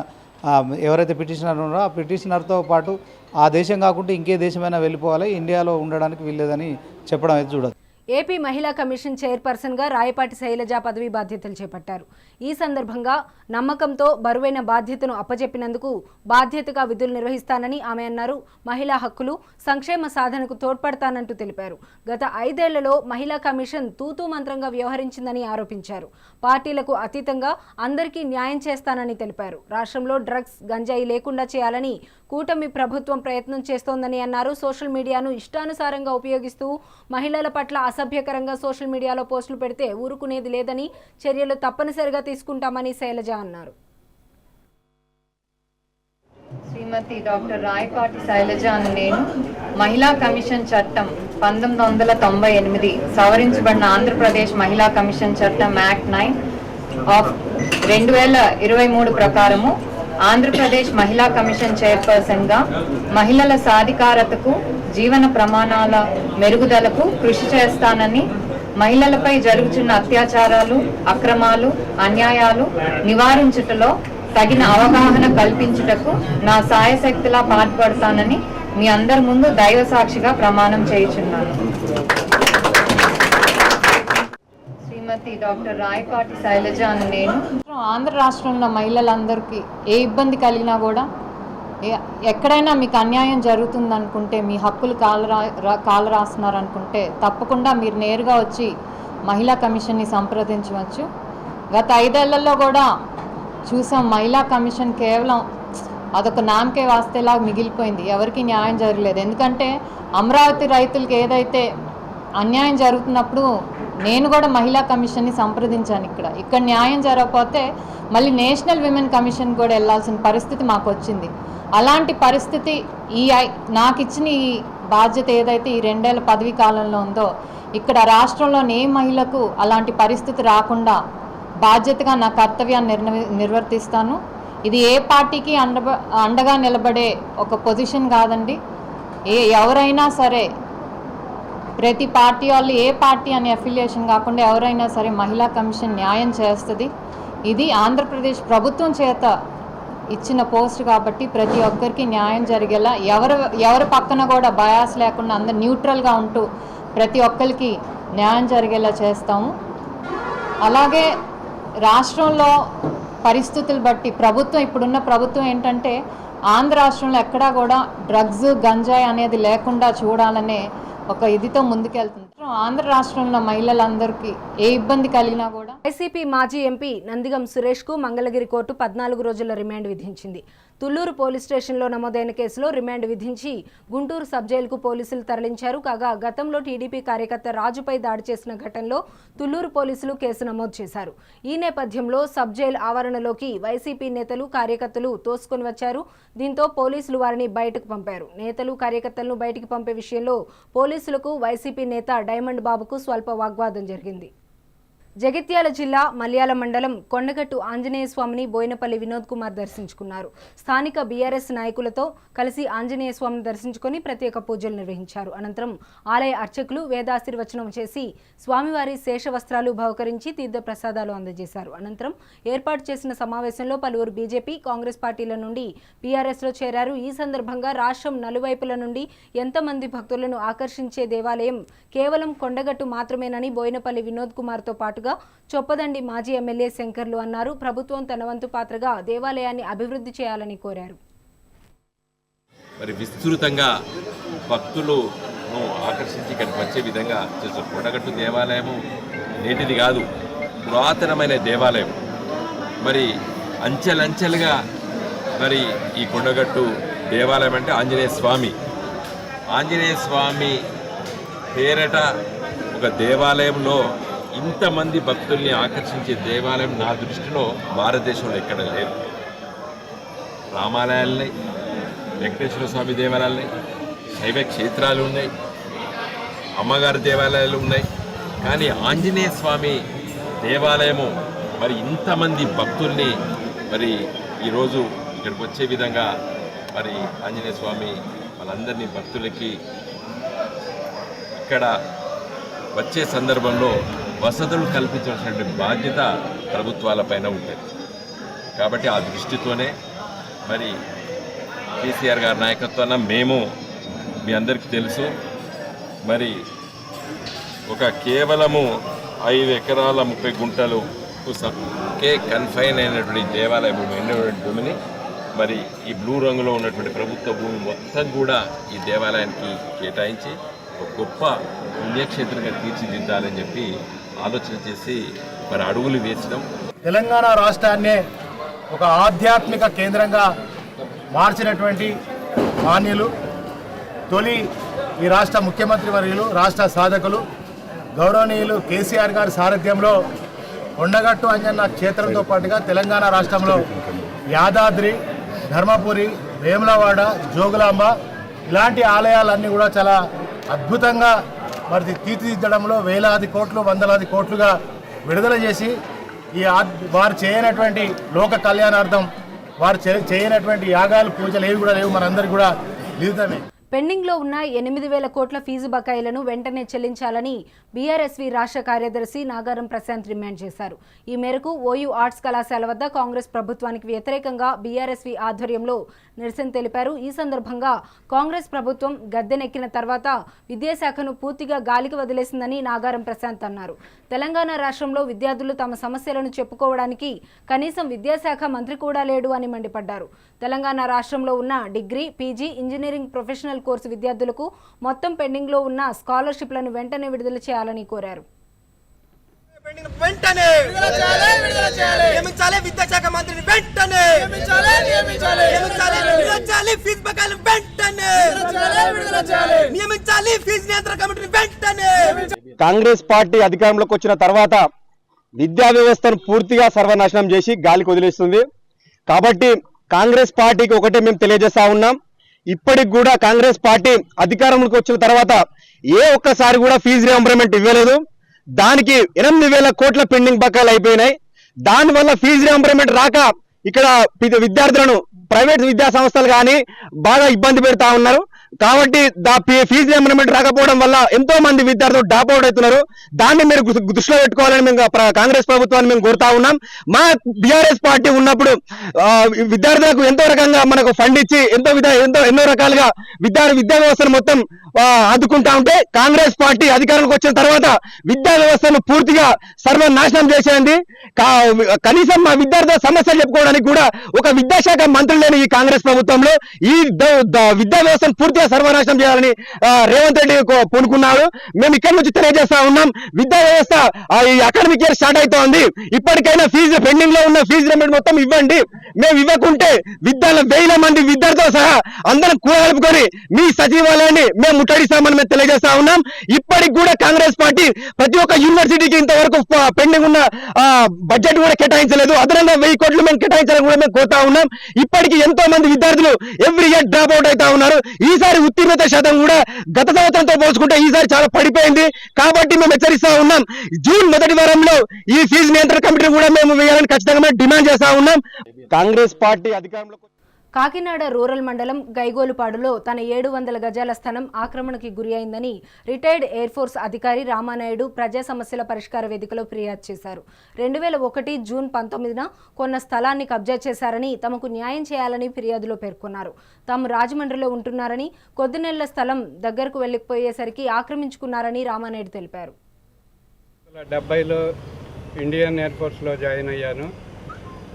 ఎవరైతే పిటిషనర్ ఉన్నారో ఆ పిటిషనర్తో పాటు ఆ దేశం కాకుండా ఇంకే దేశమైనా వెళ్ళిపోవాలి, ఇండియాలో ఉండడానికి వీల్లేదని చెప్పడం అయితే చూడొచ్చు. ఏపీ మహిళా కమిషన్ చైర్పర్సన్గా రాయపాటి శైలజ పదవీ బాధ్యతలు చేపట్టారు. ఈ సందర్భంగా నమ్మకంతో బరువైన బాధ్యతను అప్పచెప్పినందుకు బాధ్యతగా విధులు నిర్వహిస్తానని ఆమె అన్నారు. మహిళా హక్కులు, సంక్షేమ సాధనకు తోడ్పడతానంటూ తెలిపారు. గత 5 ఏళ్లలో మహిళా కమిషన్ తూతూ మంత్రంగా వ్యవహరించిందని ఆరోపించారు. పార్టీలకు అతీతంగా అందరికీ న్యాయం చేస్తానని తెలిపారు. రాష్ట్రంలో డ్రగ్స్, గంజాయి లేకుండా చేయాలని కూటమి ప్రభుత్వం ప్రయత్నం చేస్తోందని అన్నారు. సోషల్ మీడియాను ఇష్టానుసారంగా ఉపయోగిస్తూ మహిళల పట్ల అసభ్యకరంగా సోషల్ మీడియాలో పోస్టులు పెడితే ఊరుకునేది లేదని, చర్యలు తప్పనిసరిగా తీసుకుంటామని శైలజ అన్నారు. శ్రీమతి డాక్టర్ రాయపాటి శైలజ అని నేను మహిళా కమిషన్ చట్టం 1998 సవరించబడిన ఆంధ్రప్రదేశ్ మహిళా కమిషన్ చట్టం యాక్ట్ 9 ఆఫ్ 2023 ప్రకారము ఆంధ్రప్రదేశ్ మహిళా కమిషన్ చైర్పర్సన్గా మహిళల సాధికారతకు, జీవన ప్రమాణాల మెరుగుదలకు కృషి చేస్తానని, మహిళలపై జరుగుతున్న అత్యాచారాలు, అక్రమాలు, అన్యాయాలు నివారించుటలో తగిన అవగాహన కల్పించుటకు నా సాయశక్తిలా పాటుపడతానని మీ అందరి ముందు దైవ సాక్షిగా ప్రమాణం చేయుచున్నాను. శ్రీమతి డాక్టర్ రాయపాటి శైలజ అని నేను ఆంధ్ర రాష్ట్రంలో మహిళలందరికీ ఏ ఇబ్బంది కలిగినా కూడా ఎక్కడైనా మీకు అన్యాయం జరుగుతుందనుకుంటే, మీ హక్కులు కాలు రాస్తున్నారనుకుంటే తప్పకుండా మీరు నేరుగా వచ్చి మహిళా కమిషన్ని సంప్రదించవచ్చు. గత 5 ఏళ్లలో కూడా చూసాం, మహిళా కమిషన్ కేవలం అదొక నామకే వాస్తేలా మిగిలిపోయింది. ఎవరికి న్యాయం జరగలేదు. ఎందుకంటే అమరావతి రైతులకు ఏదైతే అన్యాయం జరుగుతున్నప్పుడు నేను కూడా మహిళా కమిషన్ని సంప్రదించాను. ఇక్కడ న్యాయం జరగకపోతే మళ్ళీ నేషనల్ విమెన్ కమిషన్ కూడా వెళ్ళాల్సిన పరిస్థితి మాకు వచ్చింది. అలాంటి పరిస్థితి నాకు ఇచ్చిన ఈ బాధ్యత ఏదైతే ఈ 2 ఏళ్ల పదవీ కాలంలో ఉందో ఇక్కడ రాష్ట్రంలోని ఏ మహిళకు అలాంటి పరిస్థితి రాకుండా బాధ్యతగా నా కర్తవ్యాన్ని నిర్వర్తిస్తాను. ఇది ఏ పార్టీకి అండగా నిలబడే ఒక పొజిషన్ కాదండి. ఎవరైనా సరే, ప్రతి పార్టీ వాళ్ళు ఏ పార్టీ అనే అఫిలియేషన్ కాకుండా ఎవరైనా సరే మహిళా కమిషన్ న్యాయం చేస్తుంది. ఇది ఆంధ్రప్రదేశ్ ప్రభుత్వం చేత ఇచ్చిన పోస్ట్ కాబట్టి ప్రతి ఒక్కరికి న్యాయం జరిగేలా ఎవరి పక్కన కూడా బయాస్ లేకుండా అందరు న్యూట్రల్గా ఉంటూ ప్రతి ఒక్కరికి న్యాయం జరిగేలా చేస్తాము. అలాగే రాష్ట్రంలో పరిస్థితులు బట్టి ఇప్పుడున్న ప్రభుత్వం ఏంటంటే ఆంధ్ర రాష్ట్రంలో ఎక్కడా కూడా డ్రగ్స్ గంజాయి అనేది లేకుండా చూడాలనే ఒక ఇదితో ముందుకెళ్తుంది. ఆంధ్ర రాష్ట్రంలో మహిళలందరికీ ఏ ఇబ్బంది కలిగినా కూడా వైసీపీ మాజీ ఎంపీ నందిగం సురేష్ కు మంగళగిరి కోర్టు 14 రోజుల రిమాండ్ విధించింది. తుళ్లూరు పోలీస్ స్టేషన్లో నమోదైన కేసులో రిమాండ్ విధించి గుంటూరు సబ్ జైలుకు పోలీసులు తరలించారు. కాగా గతంలో టీడీపీ కార్యకర్త రాజుపై దాడి చేసిన ఘటనలో తుళ్లూరు పోలీసులు కేసు నమోదు చేశారు. ఈ నేపథ్యంలో సబ్ జైలు ఆవరణలోకి వైసీపీ నేతలు కార్యకర్తలు తోసుకొని వచ్చారు. దీంతో పోలీసులు వారిని బయటకు పంపారు. నేతలు కార్యకర్తలను బయటికి పంపే విషయంలో పోలీసులకు వైసీపీ నేత డైమండ్ బాబుకు స్వల్ప వాగ్వాదం జరిగింది. జగిత్యాల జిల్లా మల్యాల మండలం కొండగట్టు ఆంజనేయ స్వామిని బోయినపల్లి వినోద్ కుమార్ దర్శించుకున్నారు. స్థానిక బీఆర్ఎస్ నాయకులతో కలిసి ఆంజనేయ స్వామిని దర్శించుకొని ప్రత్యేక పూజలు నిర్వహించారు. అనంతరం ఆలయ అర్చకులు వేదాశీర్వచనం చేసి స్వామివారి శేష వస్త్రాలు బహుకరించి తీర్థ ప్రసాదాలు అందజేశారు. అనంతరం ఏర్పాటు చేసిన సమావేశంలో పలువురు బీజేపీ, కాంగ్రెస్ పార్టీల నుండి బీఆర్ఎస్లో చేరారు. ఈ సందర్భంగా రాష్ట్రం నలువైపుల నుండి ఎంతమంది భక్తులను ఆకర్షించే దేవాలయం కేవలం కొండగట్టు మాత్రమేనని బోయినపల్లి వినోద్ కుమార్తో పాటుగా చొప్పదండి మాజీ ఎమ్మెల్యే శంకర్లు అన్నారు. ప్రభుత్వం తన వంతు పాత్రగా దేవాలయాన్ని అభివృద్ధి చేయాలని కోరారు. మరి విస్తృతంగా భక్తులను ఆకర్షించి ఇక్కడికి వచ్చే విధంగా చేస్తారు. కొండగట్టు దేవాలయము నేటిది కాదు, పురాతనమైన దేవాలయం. మరి అంచెలంచెలుగా మరి ఈ కొండగట్టు దేవాలయం అంటే ఆంజనేయ స్వామి పేరట ఒక దేవాలయంలో ఇంతమంది భక్తుల్ని ఆకర్షించే దేవాలయం నా దృష్టిలో భారతదేశంలో ఎక్కడ లేదు. రామాలయాలున్నాయి, వెంకటేశ్వర స్వామి దేవాలయాలున్నాయి, శైవ క్షేత్రాలు ఉన్నాయి, అమ్మగారి దేవాలయాలు ఉన్నాయి. కానీ ఆంజనేయ స్వామి దేవాలయము మరి ఇంతమంది భక్తుల్ని మరి ఈరోజు ఇక్కడికి వచ్చే విధంగా మరి ఆంజనేయ స్వామి వాళ్ళందరినీ భక్తులకి ఇక్కడ వచ్చే సందర్భంలో వసతులు కల్పించాల్సినటువంటి బాధ్యత ప్రభుత్వాలపైన ఉంటుంది. కాబట్టి ఆ దృష్టితోనే మరి కేసీఆర్ గారి నాయకత్వాన మేము మీ అందరికీ తెలుసు మరి ఒక కేవలము 5 ఎకరాల 30 గుంటలు కన్ఫైన్ అయినటువంటి దేవాలయ భూమిని మరి ఈ బ్లూ రంగులో ఉన్నటువంటి ప్రభుత్వ భూమి మొత్తం కూడా ఈ దేవాలయానికి కేటాయించి ఒక గొప్ప పుణ్యక్షేత్రంగా తీర్చిదిద్దాలని చెప్పి ఆలోచన చేసి మరి అడుగులు వేసడం. తెలంగాణ రాష్ట్రాన్నే ఒక ఆధ్యాత్మిక కేంద్రంగా మార్చినటువంటి మాన్యులు, తొలి ఈ రాష్ట్ర ముఖ్యమంత్రి వర్యులు, రాష్ట్ర సాధకులు గౌరవనీయులు కేసీఆర్ గారి సారథ్యంలో కొండగట్టు అంజన్న క్షేత్రంతో పాటుగా తెలంగాణ రాష్ట్రంలో యాదాద్రి, ధర్మపురి, వేములవాడ, జోగులాంబ ఇలాంటి ఆలయాలన్నీ కూడా చాలా అద్భుతంగా మరి తీర్చిదిద్దడంలో వేలాది కోట్లు, వందలాది కోట్లుగా విడుదల చేసి ఈ వారు చేయనటువంటి లోక కళ్యాణార్థం వారు చేయనటువంటి యాగాలు, పూజలు ఏవి కూడా లేవు. మనందరికీ కూడా విదితమే. పెండింగ్లో ఉన్న 8,000 కోట్ల ఫీజు బకాయిలను వెంటనే చెల్లించాలని బీఆర్ఎస్వీ రాష్ట్ర కార్యదర్శి నాగారం ప్రశాంత్ డిమాండ్ చేశారు. ఈ మేరకు ఓయూ ఆర్ట్స్ కళాశాల వద్ద కాంగ్రెస్ ప్రభుత్వానికి వ్యతిరేకంగా బీఆర్ఎస్వీ ఆధ్వర్యంలో నిరసన తెలిపారు. ఈ సందర్భంగా కాంగ్రెస్ ప్రభుత్వం గద్దెనెక్కిన తర్వాత విద్యాశాఖను పూర్తిగా గాలికి వదిలేసిందని నాగారం ప్రశాంత్ అన్నారు. తెలంగాణ రాష్ట్రంలో విద్యార్థులు తమ సమస్యలను చెప్పుకోవడానికి కనీసం విద్యాశాఖ మంత్రి కూడా లేడు అని మండిపడ్డారు. తెలంగాణ రాష్ట్రంలో ఉన్న degree, PG, engineering professional course విద్యార్థులకు మొత్తం పెండింగ్లో ఉన్న స్కాలర్షిప్లను వెంటనే విడుదల చేయాలని కోరారు. విద్యాశాఖ మంత్రిని వెంటనే ఫీజు బకాయిలు వెంటనే నియమించాలి, ఫీజు నియంత్రణ కమిటీని వెంటనే కాంగ్రెస్ పార్టీ అధికారంలోకి వచ్చిన తర్వాత విద్యా వ్యవస్థను పూర్తిగా సర్వనాశనం చేసి గాలికి వదిలేస్తుంది. కాబట్టి కాంగ్రెస్ పార్టీకి ఒకటే మేము తెలియజేస్తా ఉన్నాం, ఇప్పటికి కూడా కాంగ్రెస్ పార్టీ అధికారంలోకి వచ్చిన తర్వాత ఏ ఒక్కసారి కూడా ఫీజు రియంబర్స్మెంట్ ఇవ్వలేదు. దానికి 8,000 కోట్ల పెండింగ్ బకాయిలు అయిపోయినాయి. దానివల్ల ఫీజు రియంబర్స్మెంట్ రాక ఇక్కడ విద్యార్థులను ప్రైవేట్ విద్యా సంస్థలు కానీ బాగా ఇబ్బంది పెడతా ఉన్నారు. కాబట్టి ఫీజు రియంబర్స్మెంట్ రాకపోవడం వల్ల ఎంతో మంది విద్యార్థులు డ్రాప్ అవుట్ అవుతున్నారు. దాన్ని మీరు దృష్టిలో పెట్టుకోవాలని మేము కాంగ్రెస్ ప్రభుత్వాన్ని మేము కోరుతా ఉన్నాం. మా బీఆర్ఎస్ పార్టీ ఉన్నప్పుడు విద్యార్థులకు ఎంతో రకంగా మనకు ఫండ్ ఇచ్చి ఎన్నో రకాలుగా విద్యా వ్యవస్థను మొత్తం ఆదుకుంటా ఉంటే కాంగ్రెస్ పార్టీ అధికారంలోకి వచ్చిన తర్వాత విద్యా వ్యవస్థను పూర్తిగా సర్వనాశనం చేసేది. కనీసం మా విద్యార్థుల సమస్యలు చెప్పుకోవడానికి కూడా ఒక విద్యాశాఖ మంత్రులు లేని ఈ కాంగ్రెస్ ప్రభుత్వంలో ఈ విద్యా వ్యవస్థను పూర్తిగా సర్వనాశనం చేయాలని రేవంత్ రెడ్డి పూనుకున్నారు. మేము ఇక్కడ నుంచి తెలియజేస్తా ఉన్నాం, విద్యా వ్యవస్థ ఈ అకాడమిక్ ఇయర్ స్టార్ట్ అవుతోంది, ఇప్పటికైనా ఫీజు పెండింగ్ లో ఉన్న ఫీజు రియంబర్స్మెంట్ మొత్తం ఇవ్వండి. మేము ఇవ్వకుంటే 1,000 మంది విద్యార్థులతో సహా అందరం కూడగలుపుకొని మీ సచివాలయాన్ని మేము ముట్టడిస్తామని మేము తెలియజేస్తా ఉన్నాం. ఇప్పటికి కూడా కాంగ్రెస్ పార్టీ ప్రతి ఒక్క యూనివర్సిటీకి ఇంతవరకు పెండింగ్ ఉన్న బడ్జెట్ కూడా కేటాయించలేదు. అదనంగా 1,000 కోట్లు మేము కేటాయించాలని కూడా మేము కోరుతా ఉన్నాం. ఇప్పటికీ ఎంతో మంది విద్యార్థులు ఎవ్రీ ఇయర్ డ్రాప్ అవుట్ అవుతా ఉన్నారు. ఈసారి ఉత్తీర్ణత శాతం కూడా గత సంవత్సరంతో పోల్చుకుంటే ఈసారి చాలా పడిపోయింది. కాబట్టి మేము హెచ్చరిస్తా ఉన్నాం, జూన్ మొదటి వారంలో ఈ ఫీజు నియంత్రణ కమిటీ కూడా మేము వేయాలని ఖచ్చితంగా డిమాండ్ చేస్తా ఉన్నాం. కాంగ్రెస్ పార్టీ అధికారంలో కాకినాడ రూరల్ మండలం గైగోలుపాడులో తన 700 గజాల స్థలం ఆక్రమణకి గురి అయిందని రిటైర్డ్ ఎయిర్ ఫోర్స్ అధికారి రామానాయుడు ప్రజా సమస్యల పరిష్కార వేదికలో ఫిర్యాదు చేశారు. 2001 జూన్ 19న కొన్న స్థలాన్ని కబ్జా చేశారని, తమకు న్యాయం చేయాలని ఫిర్యాదులో పేర్కొన్నారు. తాము రాజమండ్రిలో ఉంటున్నారని, కొద్ది నెలల స్థలం దగ్గరకు వెళ్ళిపోయేసరికి ఆక్రమించుకున్నారని రామానాయుడు తెలిపారు. 1970లో ఇండియన్ ఎయిర్ ఫోర్స్లో జాయిన్ అయ్యాను.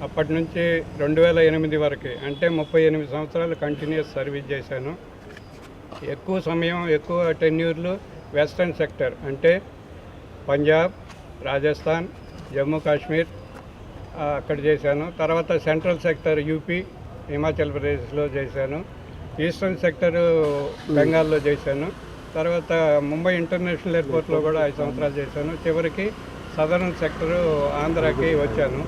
అప్పటి నుంచి 2008 వరకు అంటే 38 సంవత్సరాలు కంటిన్యూస్ సర్వీస్ చేశాను. ఎక్కువ సమయం ఎక్కువ టెన్యూర్లు వెస్ట్రన్ సెక్టర్ అంటే పంజాబ్, రాజస్థాన్, జమ్మూ కాశ్మీర్ అక్కడ చేశాను. తర్వాత సెంట్రల్ సెక్టర్ యూపీ, హిమాచల్ ప్రదేశ్లో చేశాను. ఈస్టర్న్ సెక్టర్ బెంగాల్లో చేశాను. తర్వాత ముంబై ఇంటర్నేషనల్ ఎయిర్పోర్ట్లో కూడా 5 సంవత్సరాలు చేశాను. చివరికి సదరన్ సెక్టరు ఆంధ్రాకి వచ్చాను.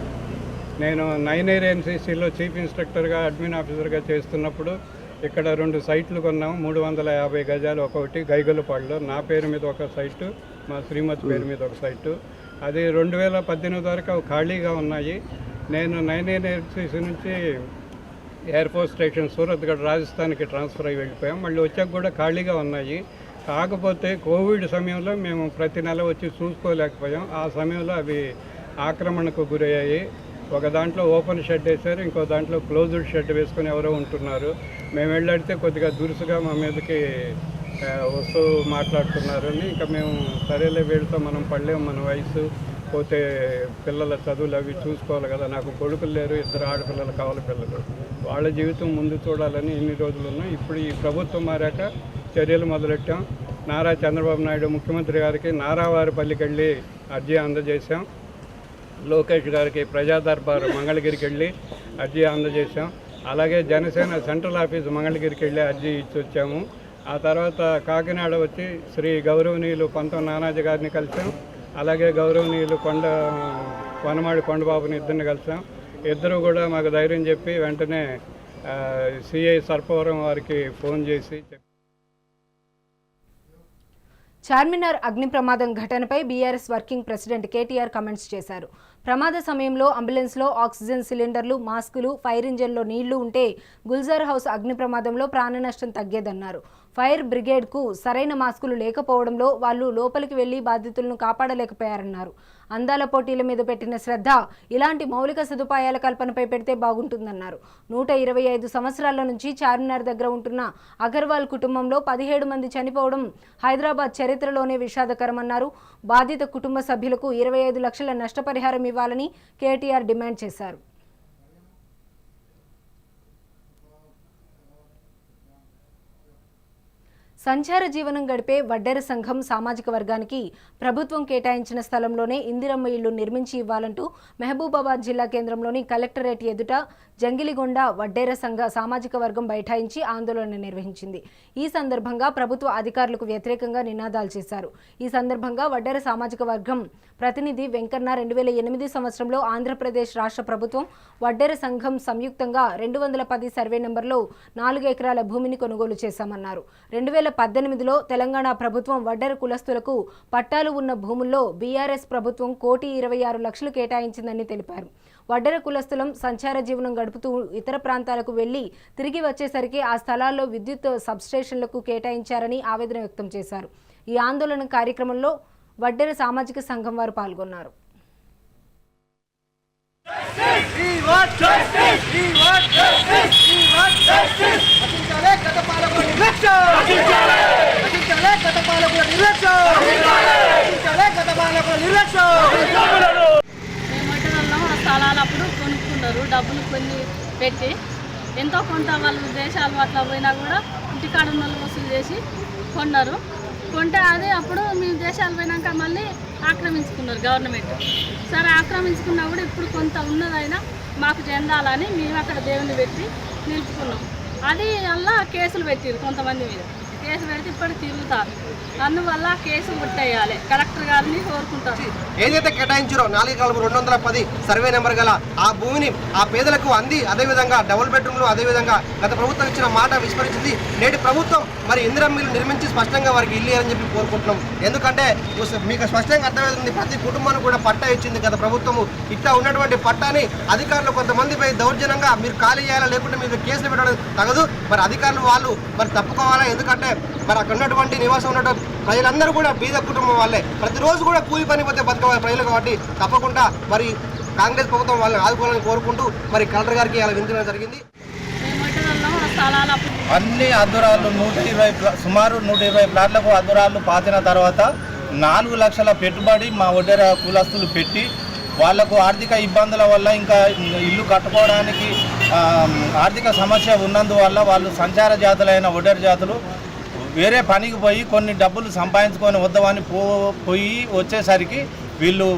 నేను 9 ఎయిర్ ఎన్సీసీలో చీఫ్ ఇన్స్ట్రక్టర్గా అడ్మిన్ ఆఫీసర్గా చేస్తున్నప్పుడు ఇక్కడ 2 సైట్లు కొన్నాము. 350 గజాలు ఒకటి గైగొల్లపాడులో, నా పేరు మీద ఒక సైటు, మా శ్రీమతి పేరు మీద ఒక సైటు. అది 2018 వరకు ఖాళీగా ఉన్నాయి. నేను 9 ఎయిర్ ఎన్సీసీ నుంచి air force station Suratgarh రాజస్థాన్కి transfer అయ్యి వెళ్ళిపోయాం. మళ్ళీ వచ్చాక కూడా ఖాళీగా ఉన్నాయి. కాకపోతే కోవిడ్ సమయంలో మేము ప్రతి నెల వచ్చి చూసుకోలేకపోయాం. ఆ సమయంలో అవి ఆక్రమణకు గురయ్యాయి. ఒక దాంట్లో ఓపెన్ షెడ్ వేశారు, ఇంకో దాంట్లో క్లోజ్డ్ షెడ్ వేసుకొని ఎవరో ఉంటున్నారు. మేము వెళ్ళడితే కొద్దిగా దురుసుగా మా మీదకి వస్తూ మాట్లాడుతున్నారు అని ఇంకా మేము సరేలే వీళ్ళతో మనం పడలేము, మన వయసు పోతే పిల్లల చదువులు అవి చూసుకోవాలి కదా. నాకు కొడుకులు లేరు, 2 ఆడపిల్లలు కావాలి, పిల్లలు వాళ్ళ జీవితం ముందు చూడాలని ఇన్ని రోజులు ఉన్నాం. ఇప్పుడు ఈ ప్రభుత్వం మారాక చర్యలు మొదలెట్టాం. నారా చంద్రబాబు నాయుడు ముఖ్యమంత్రి గారికి నారావారిపల్లికి వెళ్ళి అర్జీ అందజేశాం. లోకేష్ గారికి ప్రజా దర్బార్ మంగళగిరికి వెళ్ళి అర్జీ అందజేశాం. అలాగే జనసేన సెంట్రల్ ఆఫీస్ మంగళగిరికి వెళ్ళి అర్జీ ఇచ్చి వచ్చాము. ఆ తర్వాత కాకినాడ వచ్చి శ్రీ గౌరవనీయులు పంతం నానాజీ గారిని కలిసాం. అలాగే గౌరవనీయులు వనమాడి కొండబాబుని ఇద్దరిని కలిసాం. ఇద్దరు కూడా మాకు ధైర్యం చెప్పి వెంటనే సిఐ సర్పవరం వారికి ఫోన్ చేసి చార్మినార్ అగ్ని ప్రమాదం ఘటనపై BRS working president KTR comments చేశారు. ప్రమాద సమయంలో అంబులెన్స్లో ఆక్సిజన్ సిలిండర్లు, మాస్కులు, ఫైర్ ఇంజన్లో నీళ్లు ఉంటే గుల్జార్ హౌస్ అగ్ని ప్రమాదంలో ప్రాణ నష్టం తగ్గేదన్నారు. ఫైర్ బ్రిగేడ్కు సరైన మాస్కులు లేకపోవడంలో వాళ్ళు లోపలికి వెళ్లి బాధితులను కాపాడలేకపోయారన్నారు. అందాల పోటీల మీద పెట్టిన శ్రద్ధ ఇలాంటి మౌలిక సదుపాయాల కల్పనపై పెడితే బాగుంటుందన్నారు. 125 సంవత్సరాల నుంచి చార్మినార్ దగ్గర ఉంటున్న అగర్వాల్ కుటుంబంలో 17 మంది చనిపోవడం హైదరాబాద్ చరిత్రలోనే విషాదకరమన్నారు. బాధిత కుటుంబ సభ్యులకు 25 లక్షల నష్టపరిహారం ఇవ్వాలని కేటీఆర్ డిమాండ్ చేశారు. సంచార జీవనం గడిపే వడ్డెర సంఘం సామాజిక వర్గానికి ప్రభుత్వం కేటాయించిన స్థలంలోనే ఇందిరమ్మ ఇళ్లు నిర్మించి ఇవ్వాలంటూ మహబూబాబాద్ జిల్లా కేంద్రంలోని కలెక్టరేట్ ఎదుట జంగిలిగొండ వడ్డెర సంఘ సామాజిక వర్గం బైఠాయించి ఆందోళన నిర్వహించింది. ఈ సందర్భంగా ప్రభుత్వ అధికారులకు వ్యతిరేకంగా నినాదాలు చేశారు. ఈ సందర్భంగా వడ్డెర సామాజిక వర్గం ప్రతినిధి వెంకన్న 2008 సంవత్సరంలో ఆంధ్రప్రదేశ్ రాష్ట్ర ప్రభుత్వం వడ్డెర సంఘం సంయుక్తంగా 210 సర్వే నెంబర్లో 4 ఎకరాల భూమిని కొనుగోలు చేశామన్నారు. 2018లో తెలంగాణ ప్రభుత్వం వడ్డెర కులస్తులకు పట్టాలు ఉన్న భూముల్లో బీఆర్ఎస్ ప్రభుత్వం 1,26,00,000 కేటాయించిందని తెలిపారు. వడ్డెర కులస్తులం సంచార జీవనం గడుపుతూ ఇతర ప్రాంతాలకు వెళ్లి తిరిగి వచ్చేసరికి ఆ స్థలాల్లో విద్యుత్ సబ్స్టేషన్లకు కేటాయించారని ఆవేదన వ్యక్తం చేశారు. ఈ ఆందోళన కార్యక్రమంలో వడ్డెర సామాజిక సంఘం వారు పాల్గొన్నారు. స్థలాలు అప్పుడు కొనుక్కున్నారు, డబ్బులు కొన్ని పెట్టి ఎంతో కొంత వాళ్ళు దేశాలు అట్లా పోయినా కూడా ఇంటికాడ ఉన్న వసూలు చేసి కొన్నారు. కొంటే అదే అప్పుడు మేము దేశాలు పోయినాక మళ్ళీ ఆక్రమించుకున్నారు గవర్నమెంట్. సరే ఆక్రమించుకున్నా కూడా ఇప్పుడు కొంత ఉన్నదైనా మాకు చెందాలని మేము అక్కడ దేవుని పెట్టి నిలుపుకున్నాం. అది అలా కేసులు పెట్టారు, కొంతమంది మీద కేసు పెడితే ఇప్పుడు తిరుగుతారు. అందువల్ల కేసు కొట్టేయాలి కలెక్టర్ గారిని కోరుకుంటారు. ఏదైతే కేటాయించారో 4,210 సర్వే నెంబర్ గల ఆ భూమిని ఆ పేదలకు అంది, అదేవిధంగా డబుల్ బెడ్రూమ్లు అదేవిధంగా గత ప్రభుత్వం ఇచ్చిన మాట విస్మరించింది. నేటి ప్రభుత్వం మరి ఇందిరమ్మ ఇల్లు నిర్మించి స్పష్టంగా వారికి ఇల్లు అని చెప్పి కోరుకుంటున్నాం. ఎందుకంటే మీకు స్పష్టంగా అర్థమవుతుంది, ప్రతి కుటుంబానికి కూడా పట్టా ఇచ్చింది గత ప్రభుత్వము. ఇట్లా ఉన్నటువంటి పట్టాని అధికారులు కొంతమందిపై దౌర్జన్యంగా మీరు ఖాళీ చేయాలా లేకుంటే మీరు కేసులు పెట్టడం తగదు. మరి అధికారులు వాళ్ళు మరి తప్పుకోవాలా, ఎందుకంటే మరి అక్కడ ఉన్నటువంటి నివాసం ఉన్నటువంటి ప్రజలందరూ కూడా బీద కుటుంబం వాళ్ళే, ప్రతిరోజు కూడా కూలి పని పోతే బతకవాలి ప్రజలు. కాబట్టి తప్పకుండా మరి కాంగ్రెస్ ప్రభుత్వం వాళ్ళని ఆదుకోవాలని కోరుకుంటూ మరి కలెక్టర్ గారికి అలా వించడం జరిగింది. అన్ని అద్దురాళ్ళు సుమారు 120 ప్లాట్లకు అద్దురాళ్ళు పాతిన తర్వాత 4 లక్షల పెట్టుబడి మా వడ్డెర కులస్తులు పెట్టి వాళ్లకు ఆర్థిక ఇబ్బందుల వల్ల ఇంకా ఇల్లు కట్టుకోవడానికి ఆర్థిక సమస్య ఉన్నందువల్ల వాళ్ళు సంచార జాతులైన వడ్డెర జాతులు వేరే పనికి పోయి కొన్ని డబ్బులు సంపాదించుకొని వద్దామని పోయి వచ్చేసరికి వీళ్ళు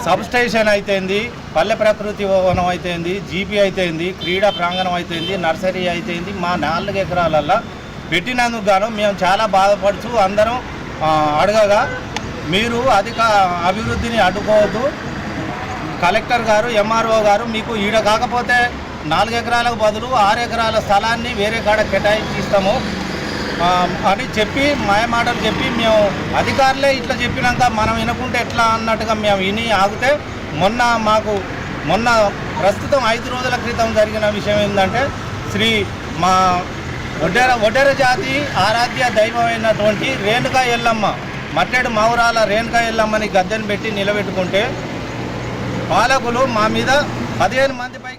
సబ్స్టేషన్ అయితేంది, పల్లె ప్రకృతి వనం అయితేంది, జీపీ అయితేంది, క్రీడా ప్రాంగణం అయితేంది, నర్సరీ అయితేంది మా 4 ఎకరాలల్లో పెట్టినందుకు గాను మేము చాలా బాధపడుతూ అందరం అడగగా మీరు అధిక అభివృద్ధిని అడ్డుకోవద్దు, కలెక్టర్ గారు ఎంఆర్ఓ గారు మీకు ఈడ కాకపోతే 4 ఎకరాలకు బదులు 6 ఎకరాల స్థలాన్ని వేరే కాడ కేటాయించి ఇస్తాము అని చెప్పి మాయమాటలు చెప్పి మేము అధికారులే ఇట్లా చెప్పినాక మనం వినకుంటే ఎట్లా అన్నట్టుగా మేము విని ఆగితే మొన్న ప్రస్తుతం 5 రోజుల క్రితం జరిగిన విషయం ఏంటంటే మా వడ్డెర జాతి ఆరాధ్య దైవమైనటువంటి రేణుకా ఎల్లమ్మ మట్టెడు మౌరాల రేణుకా ఎల్లమ్మని గద్దెను పెట్టి నిలబెట్టుకుంటే పాలకులు మా మీద 15 మందిపై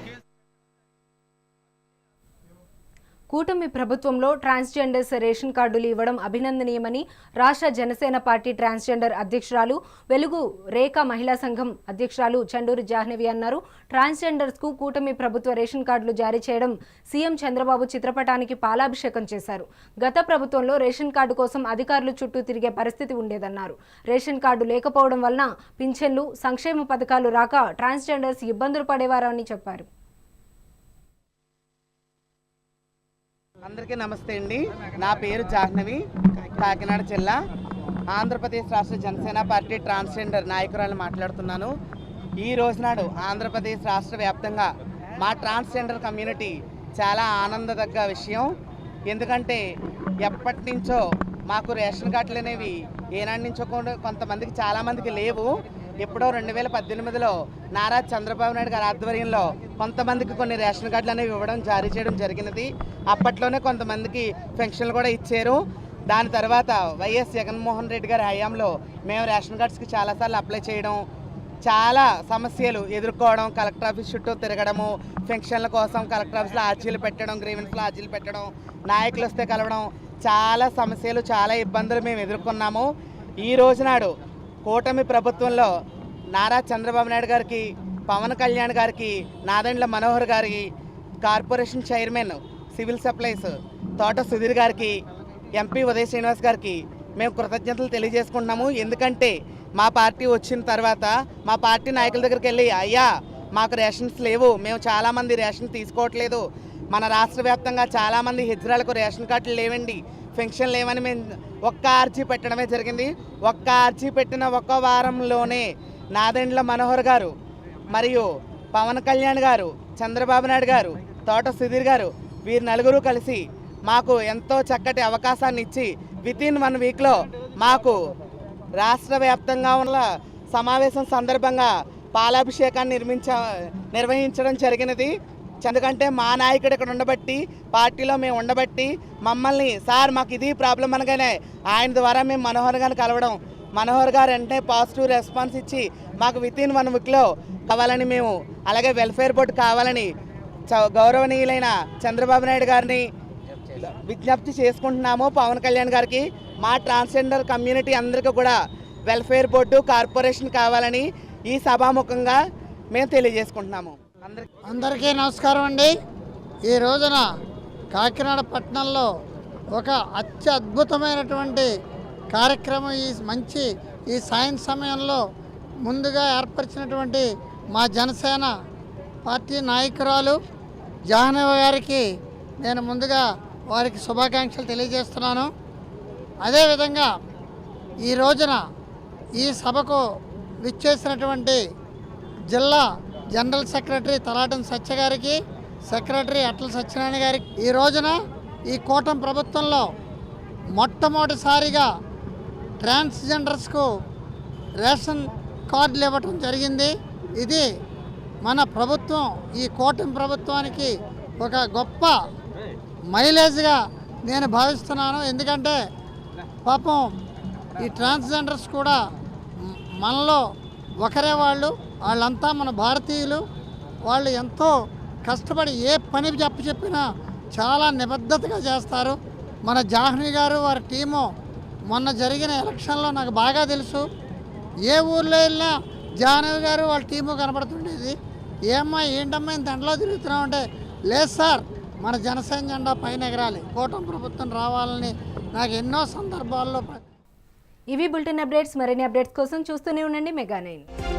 కూటమి ప్రభుత్వంలో ట్రాన్స్జెండర్స్ రేషన్ కార్డులు ఇవ్వడం అభినందనీయమని రాష్ట్ర జనసేన పార్టీ ట్రాన్స్జెండర్ అధ్యక్షురాలు వెలుగు రేఖ మహిళా సంఘం అధ్యక్షురాలు చండూరి జాహ్నవి అన్నారు. ట్రాన్స్జెండర్స్కు కూటమి ప్రభుత్వ రేషన్ కార్డులు జారీ చేయడం సీఎం చంద్రబాబు చిత్రపటానికి పాలాభిషేకం చేశారు. గత ప్రభుత్వంలో రేషన్ కార్డు కోసం అధికారులు చుట్టూ తిరిగే పరిస్థితి ఉండేదన్నారు. రేషన్ కార్డు లేకపోవడం వలన పింఛన్లు, సంక్షేమ పథకాలు రాక ట్రాన్స్జెండర్స్ ఇబ్బందులు పడేవారని చెప్పారు. అందరికీ నమస్తే అండి. నా పేరు జాహ్నవి, కాకినాడ జిల్లా, ఆంధ్రప్రదేశ్ రాష్ట్ర జనసేన పార్టీ ట్రాన్స్జెండర్ నాయకురాలు మాట్లాడుతున్నాను. ఈ రోజునాడు ఆంధ్రప్రదేశ్ రాష్ట్ర వ్యాప్తంగా మా ట్రాన్స్జెండర్ కమ్యూనిటీ చాలా ఆనందదగ్గ విషయం. ఎందుకంటే ఎప్పటి నుంచో మాకు రేషన్ కార్డులు అనేవి ఏనాటి నుంచో కొంతమందికి చాలామందికి లేవు. ఎప్పుడో 2018లో నారా చంద్రబాబు నాయుడు గారి ఆధ్వర్యంలో కొంతమందికి కొన్ని రేషన్ కార్డులు అనేవి ఇవ్వడం జారీ చేయడం జరిగినది. అప్పట్లోనే కొంతమందికి పెన్షన్లు కూడా ఇచ్చారు. దాని తర్వాత వైఎస్ జగన్మోహన్ రెడ్డి గారి హయాంలో మేము రేషన్ కార్డ్స్కి చాలాసార్లు అప్లై చేయడం, చాలా సమస్యలు ఎదుర్కోవడం, కలెక్టర్ ఆఫీస్ చుట్టూ తిరగడము, పెన్షన్ల కోసం కలెక్టర్ ఆఫీస్లో ఆర్జీలు పెట్టడం, గ్రీవెన్స్లో ఆర్జీలు పెట్టడం, నాయకులు వస్తే కలవడం, చాలా సమస్యలు, చాలా ఇబ్బందులు మేము ఎదుర్కొన్నాము. ఈ రోజునాడు కూటమి ప్రభుత్వంలో నారా చంద్రబాబు నాయుడు గారికి, పవన్ కళ్యాణ్ గారికి, నాదెండ్ల మనోహర్ గారికి, కార్పొరేషన్ చైర్మన్ సివిల్ సప్లైస్ తోట సుధీర్ గారికి, ఎంపీ ఉదయ్ శ్రీనివాస్ గారికి మేము కృతజ్ఞతలు తెలియజేసుకుంటున్నాము. ఎందుకంటే మా పార్టీ వచ్చిన తర్వాత మా పార్టీ నాయకుల దగ్గరికి వెళ్ళి, అయ్యా మాకు రేషన్స్ లేవు, మేము చాలామంది రేషన్ తీసుకోవట్లేదు, మన రాష్ట్ర వ్యాప్తంగా చాలామంది హిజ్రాలకు రేషన్ కార్డులు లేవండి, పెన్షన్ లేవని మేము ఒక్క ఆర్జీ పెట్టడమే జరిగింది. ఒక్క ఆర్జీ పెట్టిన ఒక్క వారంలోనే నాదెండ్ల మనోహర్ గారు మరియు పవన్ కళ్యాణ్ గారు, చంద్రబాబు నాయుడు గారు, తోట సుధీర్ గారు వీరు నలుగురు కలిసి మాకు ఎంతో చక్కటి అవకాశాన్ని ఇచ్చి వితిన్ 1 వీక్లో మాకు రాష్ట్ర వ్యాప్తంగా ఉన్న సమావేశం సందర్భంగా పాలాభిషేకాన్ని నిర్వహించడం జరిగినది. ఎందుకంటే మా నాయకుడు ఇక్కడ ఉండబట్టి, పార్టీలో మేము ఉండబట్టి మమ్మల్ని సార్ మాకు ఇది ప్రాబ్లం అనగానే ఆయన ద్వారా మేము మనోహర్ గారిని కలవడం, మనోహర్ గారు వెంటనే పాజిటివ్ రెస్పాన్స్ ఇచ్చి మాకు వితిన్ 1 వీక్లో కావాలని మేము, అలాగే వెల్ఫేర్ బోర్డు కావాలని గౌరవనీయులైన చంద్రబాబు నాయుడు గారిని విజ్ఞప్తి చేసుకుంటున్నాము. పవన్ కళ్యాణ్ గారికి, మా ట్రాన్స్జెండర్ కమ్యూనిటీ అందరికీ కూడా వెల్ఫేర్ బోర్డు, కార్పొరేషన్ కావాలని ఈ సభాముఖంగా మేము తెలియజేసుకుంటున్నాము. అందరికీ నమస్కారం అండి. ఈ రోజున కాకినాడ పట్టణంలో ఒక అత్యద్భుతమైనటువంటి కార్యక్రమం ఈ సాయం సమయంలో ముందుగా ఏర్పరిచినటువంటి మా జనసేన పార్టీ నాయకురాలు జాహ్నవి గారికి నేను ముందుగా వారికి శుభాకాంక్షలు తెలియజేస్తున్నాను. అదేవిధంగా ఈ రోజున ఈ సభకు విచ్చేసినటువంటి జిల్లా జనరల్ సెక్రటరీ తలాటం సత్య గారికి, సెక్రటరీ అట్ల సత్యనారాయణ గారికి, ఈ రోజున ఈ కూటమి ప్రభుత్వంలో మొట్టమొదటిసారిగా ట్రాన్స్జెండర్స్కు రేషన్ కార్డులు ఇవ్వటం జరిగింది. ఇది మన ప్రభుత్వం, ఈ కూటమి ప్రభుత్వానికి ఒక గొప్ప మైలేజ్గా నేను భావిస్తున్నాను. ఎందుకంటే పాపం ఈ ట్రాన్స్జెండర్స్ కూడా మనలో ఒకరే, వాళ్ళంతా మన భారతీయులు. వాళ్ళు ఎంతో కష్టపడి ఏ పని చెప్పినా చాలా నిబద్ధతగా చేస్తారు. మన జాహ్నవి గారు వారి టీము మొన్న జరిగిన ఎలక్షన్లో నాకు బాగా తెలుసు. ఏ ఊర్లో వెళ్ళినా జాహ్నవి గారు వాళ్ళ టీము కనబడుతుండేది. ఏంటమ్మా ఇంత ఎండలో తిరుగుతున్నాం అంటే, లేదు సార్ మన జనసేన జెండా పైన ఎగరాలి, కూటమి ప్రభుత్వం రావాలని నాకు ఎన్నో సందర్భాల్లో. ఇవి బులెటిన్ అప్డేట్స్. మరిన్ని అప్డేట్స్ కోసం చూస్తూనే ఉండండి మెగా 9.